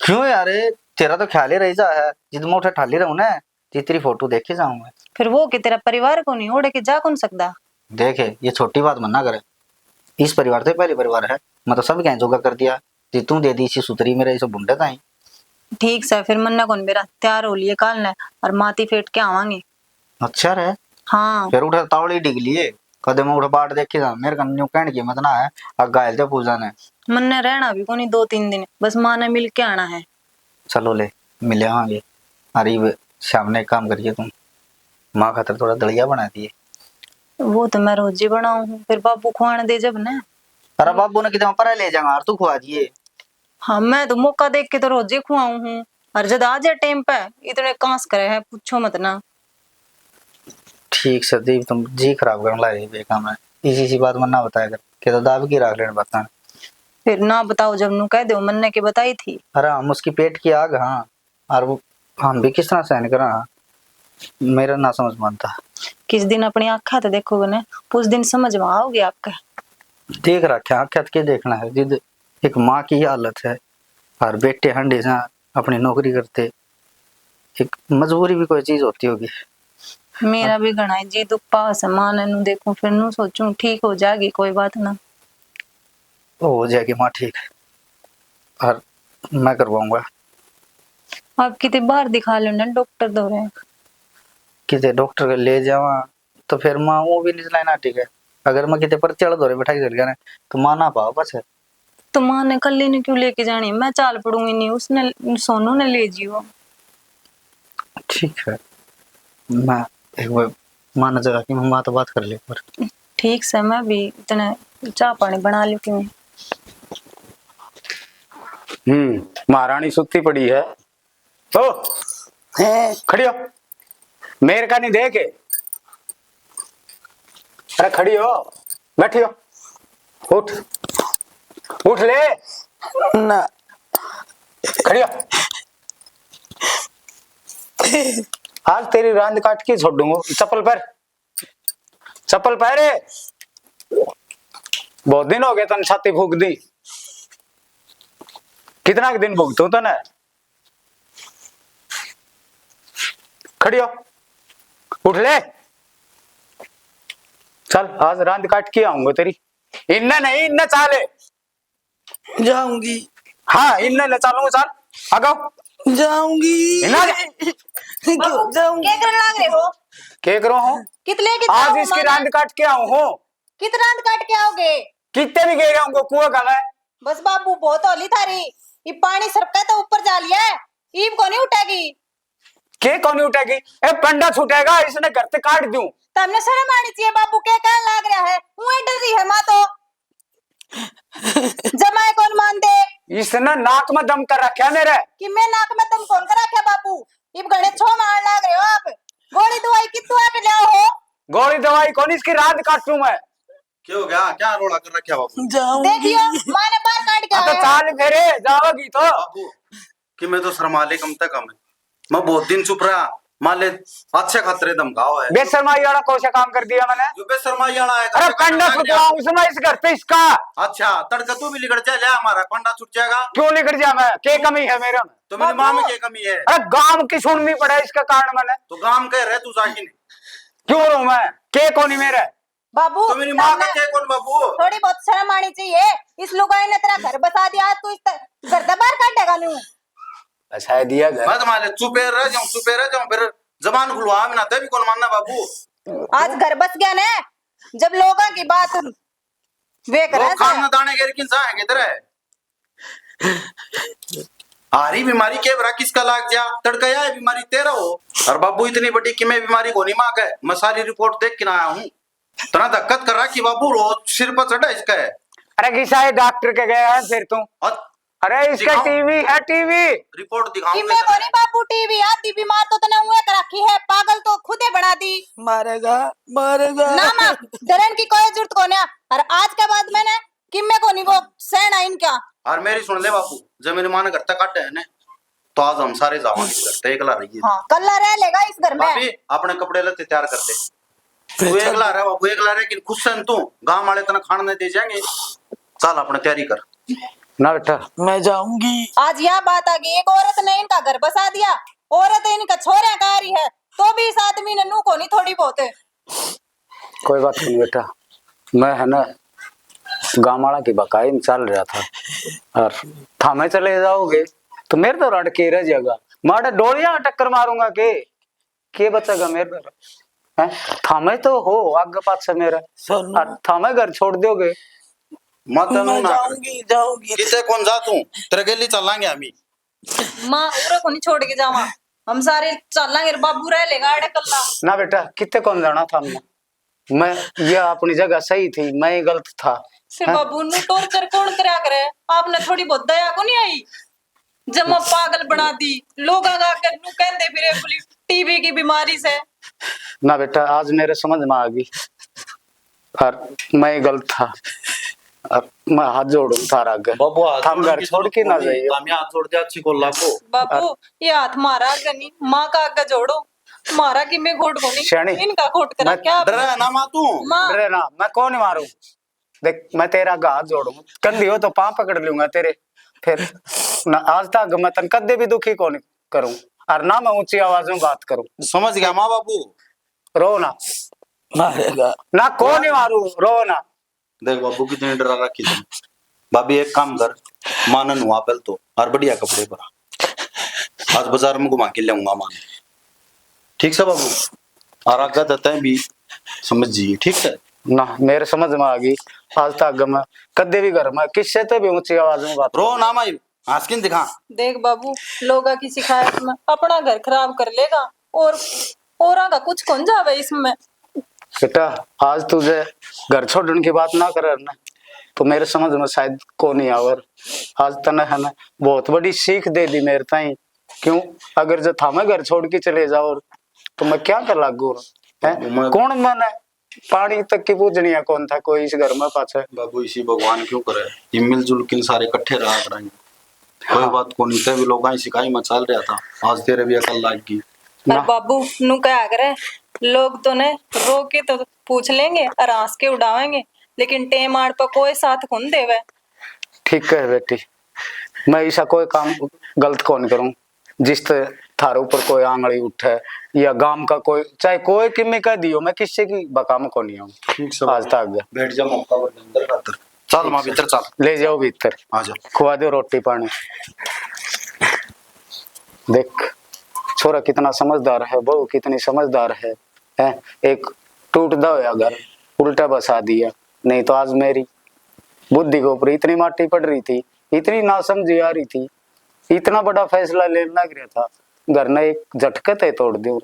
[SPEAKER 4] क्यों यार, तेरा तो ख्याल ही रही जा है, जिद मैं उठा ठाली रहूं ना, तेरी फोटो देखे जाऊं मैं।
[SPEAKER 1] फिर वो कि तेरा परिवार को नहीं ओढ़े के जा कौन सकता।
[SPEAKER 4] देखे ये छोटी बात मना करे, इस परिवार तो पहले परिवार है, मैं तो सब कहीं जोगा कर दिया, जी तू दे दी इसी सुतरी मेरे इसे बुंडे ताई।
[SPEAKER 1] ठीक से फिर मन्ना कौन मेरा तैयार हो लिए काल ने और माती फेट के आवांगे।
[SPEAKER 4] अच्छा रे,
[SPEAKER 1] हाँ
[SPEAKER 4] फिर उठा तावड़ी डिग लिए कदे मैं उठा बाट देखे जा, मेरे कन्या कहने की मत ना है। अब गायल दे पूजा ने
[SPEAKER 1] मन्ने रहना भी कोनी 2-3 दिन, बस माँ ने मिल के आना है।
[SPEAKER 4] चलो ले मिले आवांगे। अरे शाम ने एक काम करिए तुम, माँ खातर थोड़ा दलिया बना दिए।
[SPEAKER 1] वो तो मैं रोज ही बनाऊ हूँ, फिर बाबू खुआने दे जब ना।
[SPEAKER 4] अरे बाबू ने कितने पर ले जाऊंगा और तू खुआ दिए।
[SPEAKER 1] हाँ मैं तो मौका देख के तो रोज ही खुआऊ हूँ, और जब आ जाए टाइम पे इतने कांस करे है पूछो मत ना।
[SPEAKER 4] ठीक से दीप, तुम जी खराब करने ला रही बेकाम है, इसी बात मन ना बताया कर कि तो दाब की राख लेने बता।
[SPEAKER 1] फिर ना बताओ जब नू कह दो मन्ने की बताई थी।
[SPEAKER 4] अरे हम उसकी पेट की आग, हाँ, और वो हम भी किस तरह सहन करा, मेरा ना समझ मानता।
[SPEAKER 1] किस दिन अपनी आँखा तो देखो बने, उस दिन समझ में आओगे आपका।
[SPEAKER 4] देख रखा आख्या के देखना है, जिद एक माँ की हालत है, और बेटे हंडे से अपनी नौकरी करते, एक मजबूरी भी कोई चीज होती होगी।
[SPEAKER 1] मेरा भी घना है जी दुख पास है, माँ ने नू देखूं फिर नू सोचूं ठीक हो जाएगी कोई बात ना।
[SPEAKER 4] हो जाएगी माँ ठीक, और मैं करवाऊंगा।
[SPEAKER 1] आप कितने बार दिखा लो ना डॉक्टर दो रहे।
[SPEAKER 4] किसी डॉक्टर के ले जावा तो फिर माँ वो भी नहीं चलाना ठीक है, अगर मैं कितने पर चढ़ दौरे बैठा चल गया तो माँ ना पाओ बस है।
[SPEAKER 1] तो माँ ने कल ने क्यों लेके जानी, मैं चाल पड़ूंगी नहीं, उसने सोनू ने ले जियो।
[SPEAKER 4] ठीक है, मैं एक बार माँ ने जगह की माँ तो बात कर ले पर।
[SPEAKER 1] ठीक से मैं भी इतने चाय पानी बना ली क्यों।
[SPEAKER 3] महारानी सुती पड़ी है। ओ खड़ी हो, मेरे का नहीं देखे। अरे खड़ी हो, बैठी हो, उठ उठ ले
[SPEAKER 2] ना
[SPEAKER 3] खड़ी हो। आज तेरी रांद काट के छोड़ दूंगा। चप्पल पहन, चप्पल पहरे। बहुत दिन हो गए तन छाती फूक दी, कितना दिन भुगतू तने। खड़ी हो, उठ ले, चल आज रांद काट के आऊंगा तेरी। इन्ने नहीं, इन्ने चाले
[SPEAKER 2] जाऊंगी,
[SPEAKER 3] हाँ इन्ने ले चालूंगा, चल आगे
[SPEAKER 2] जाऊंगी,
[SPEAKER 3] इन्ना
[SPEAKER 2] क्यों जाऊंगी।
[SPEAKER 1] क्या करने लग रहे हो?
[SPEAKER 3] के करो हूँ,
[SPEAKER 1] कितने
[SPEAKER 3] आज इसकी रांद काट के आऊं हूँ।
[SPEAKER 1] कितना रात काट के आओगे?
[SPEAKER 3] कितने भी गए रहूंगा, कुआ का है।
[SPEAKER 1] बस बाबू बहुत होली थारी, ये पानी सरका तो ऊपर जा लिया है, ईब को नहीं उठेगी।
[SPEAKER 3] के कौन उठेगी? ए पंडा छूटेगा, इसने घर से काट दूं।
[SPEAKER 1] तो हमने शर्म आनी चाहिए बाबू, क्या कहने लग रहा है? मुँह डर रही है माँ तो जमाए कौन मान दे।
[SPEAKER 3] इसने नाक में दम कर रखा है मेरे।
[SPEAKER 1] कि मैं नाक में दम कौन कर रखा बाबू? इब घड़े छो मार लग रहे हो आप। गोली दवाई कितु आके ले हो?
[SPEAKER 3] गोली दवाई कौन, इसकी रात काटूं मैं।
[SPEAKER 5] क्या हो गया, क्या रोड़ा कर रखा बाबू?
[SPEAKER 2] जाऊंगी,
[SPEAKER 1] देखियो माँ ने बाहर काट के
[SPEAKER 3] तो
[SPEAKER 1] आया।
[SPEAKER 3] चाल फेरे जाओगी तो।
[SPEAKER 5] बाबू कि मैं तो शर्मा ले कम तक कम है, मैं बहुत दिन चुप रहा, मान ले अच्छे खतरे धमकाओ है।
[SPEAKER 3] बेशर्माई वाला कौन सा काम कर दिया मैंने?
[SPEAKER 5] जो बेशर्माई आना है।
[SPEAKER 3] अरे पंडा छुटवा उसमें इस घर पे इसका।
[SPEAKER 5] अच्छा तड़का तू भी लिगड़ जाए, हमारा पंडा छूट जाएगा।
[SPEAKER 3] क्यों लिखट जा मैं, के कमी है मेरे में?
[SPEAKER 5] तो मेरी माँ में क्या कमी है?
[SPEAKER 3] अरे गांव की सुननी पड़े इसका कारण मैंने।
[SPEAKER 5] तो गांव कह रहे तू जाके नहीं,
[SPEAKER 3] क्यों रू मैं, के कौन मेरे?
[SPEAKER 1] बाबू
[SPEAKER 5] तो मेरी माँ का क्या कौन बाबू?
[SPEAKER 1] थोड़ी बहुत शर्म आनी चाहिए। इस लुगाई ने तेरा घर बसा दिया, तू इस घर से बाहर काटेगा नहीं।
[SPEAKER 3] अच्छा दिया घर।
[SPEAKER 5] मैं तुम्हारे चुपे रह जाऊं फिर जबान खुलवा में ना तभी कौन मानना बाबू।
[SPEAKER 1] आज घर बस गया ना, जब लोगों की बात वे
[SPEAKER 5] वो
[SPEAKER 1] करे
[SPEAKER 5] खाना दाने के किन सा है किधर है आरी बीमारी के बरा किसका लाग जा तड़कया है बीमारी तेरा हो। और बाबू इतनी बड़ी कि मैं बीमारी को नहीं मांग है, मैं सारी रिपोर्ट देख के ना आया हूँ। तना धक्कत कर रहा कि बाबू रोज सिर पर चढ़ा इसका है।
[SPEAKER 3] अरे किसा है डॉक्टर के गया है फिर तुम?
[SPEAKER 5] और
[SPEAKER 3] अरे इसका
[SPEAKER 5] दिखाओ।
[SPEAKER 3] टीवी है टीवी।
[SPEAKER 5] रिपोर्ट
[SPEAKER 1] कि
[SPEAKER 5] दिखाऊंगा
[SPEAKER 1] मैं कोनी बापू टीवी आती बीमार तो तने हुए कर रखी है, पागल तो खुदे बना दी।
[SPEAKER 2] मारेगा मारेगा।
[SPEAKER 1] ना मां डरन की कोई जरूरत कोनी है। और आज के बाद मैंने कि मैं कोनी वो सहना इनका।
[SPEAKER 5] और मेरी सुन ले बापू, जब मेरी माँ ने घर तक काटे है ना तो आज हम सारे जावांगे घर तक एकला रहिए।
[SPEAKER 1] हाँ कल्ला रह लेगा इस घर में।
[SPEAKER 5] भाभी अपने कपड़े लत्ते तैयार कर दे। तू एकला रह बाबू, एकला रह कि खुश है तू, गांव वाले तना खाने नहीं दे जाएंगे। चल अपने तैयारी कर
[SPEAKER 3] ना बेटा
[SPEAKER 2] मैं जाऊंगी।
[SPEAKER 1] आज यह बात आ गई, एक औरत ने इनका घर बसा दिया, औरत इनका छोरे का रही है, तो भी इस आदमी ने नू को नहीं थोड़ी बहुत है।
[SPEAKER 3] कोई बात नहीं बेटा, मैं है ना गामाड़ा की बकाई में चल रहा था और थामे चले जाओगे तो मेरे तो रट के रह जाएगा। मारे डोलियां टक्कर मारूंगा के बचेगा मेरे पर हैं? थामे तो हो आगे पास मेरा
[SPEAKER 2] सोनू
[SPEAKER 3] और थामे घर छोड़ दोगे।
[SPEAKER 5] मत
[SPEAKER 2] मैं
[SPEAKER 5] ना
[SPEAKER 2] जाऊंगी जाऊंगी।
[SPEAKER 5] किसे कौन जा तू, तेरे गेली चलांगे हमी।
[SPEAKER 1] मां उरे को नहीं छोड़ के जावा, हम सारे चलांगे, बाबू रह लेगा अड़े कल्ला।
[SPEAKER 3] ना बेटा कितने कौन जाना था मैं यह अपनी जगह सही थी, मैं ही गलत था।
[SPEAKER 1] फिर बाबू नु टॉर्चर कौन करा करे? आपने थोड़ी बहुत दया को नहीं आई, जमा पागल बना दी लोग आकर नु कहंदे फिरे बोली टीबी की बीमारी से।
[SPEAKER 3] ना बेटा आज मेरे समझ में आ गई और मैं ही गलत था और मैं हाथ जोड़ू थारा आगे।
[SPEAKER 5] बाबू
[SPEAKER 3] हम घर छोड़ के ना जाइए।
[SPEAKER 5] हम हाथ छोड़ दे अच्छी को लाखो।
[SPEAKER 1] बाबू ये हाथ मारा आगे नहीं, माँ का आगे जोड़ो। मारा कि मैं घोट को
[SPEAKER 3] श्याणी,
[SPEAKER 1] नहीं, इनका घोट करा
[SPEAKER 3] मैं
[SPEAKER 1] क्या?
[SPEAKER 5] डरा है ना माँ तू।
[SPEAKER 1] माँ
[SPEAKER 3] अरे ना मैं कौन मारू, देख मैं तेरा हाथ जोड़ू, कंधी हो तो पाँव पकड़ लूंगा तेरे। फिर ना आज तक मैं तन कदे भी दुखी कौन करूं और ना मैं ऊंची आवाज में बात करूं।
[SPEAKER 5] समझ गया माँ बाबू।
[SPEAKER 3] रो ना
[SPEAKER 2] मारेगा
[SPEAKER 3] ना कौन ही मारू, रो ना।
[SPEAKER 5] देख बाबू कितनी डरा रखी तुम। भाभी एक काम कर, मानन हुआ पहल तो और बढ़िया कपड़े पर आज बाजार में घुमा के लाऊंगा मान। ठीक से बाबू, और आगे देते हैं भी समझिए ठीक है
[SPEAKER 3] ना मेरे समझ में आ गई। आज तक मैं कदे भी घर में किससे तो भी ऊंची आवाज में बात
[SPEAKER 5] रो ना माई आस्किन दिखा।
[SPEAKER 1] देख बाबू लोगों की शिकायत में अपना घर खराब कर लेगा और औरा का कुछ कौन जावे इसमें।
[SPEAKER 3] बेटा आज तुझे घर छोड़ने की बात ना कर ना तो मेरे समझ में शायद को नहीं आवर। आज तने है ना बहुत बड़ी सीख दे दी मेरे ताई। क्यों अगर जो था मैं घर छोड़ के चले जाओ तो मैं क्या कर लागू है? कौन मन है पानी तक की पूजनी है कौन था कोई इस घर में पाछे।
[SPEAKER 5] बाबू इसी भगवान क्यों करे, ये मिलजुल के सारे इकट्ठे रहा करेंगे। कोई बात को नहीं, भी लोग सिकाई में चल रहा था, आज तेरे भी अकल लाग गई।
[SPEAKER 1] और बाबू नु क्या करे, लोग तो ने रो के तो पूछ लेंगे और हंस के उड़ावेंगे, लेकिन टेम आड़ पर कोई साथ कौन देवे।
[SPEAKER 3] ठीक है बेटी, मैं ऐसा कोई काम गलत कौन करूं जिस थारे ऊपर कोई आंगली उठे या गांव का कोई चाहे कोई किम्मी कह दियो, मैं किससे की बकाम को नहीं हूँ
[SPEAKER 5] ठीक सब
[SPEAKER 3] आज तक।
[SPEAKER 5] बैठ जा मौका पर अंदर खातर। चल मां भीतर चल।
[SPEAKER 3] ले जाओ भीतर,
[SPEAKER 5] आ जा।
[SPEAKER 3] खुआ दो रोटी पानी। देख छोरा कितना समझदार है, बहू कितनी समझदार है, हैं? एक टूट दो या घर उल्टा बसा दिया, नहीं तो आज मेरी बुद्धि के ऊपर इतनी माटी पड़ रही थी, इतनी नासमझी आ रही थी, इतना बड़ा फैसला लेना गिरा था, घर ने एक झटके तोड़ दिया।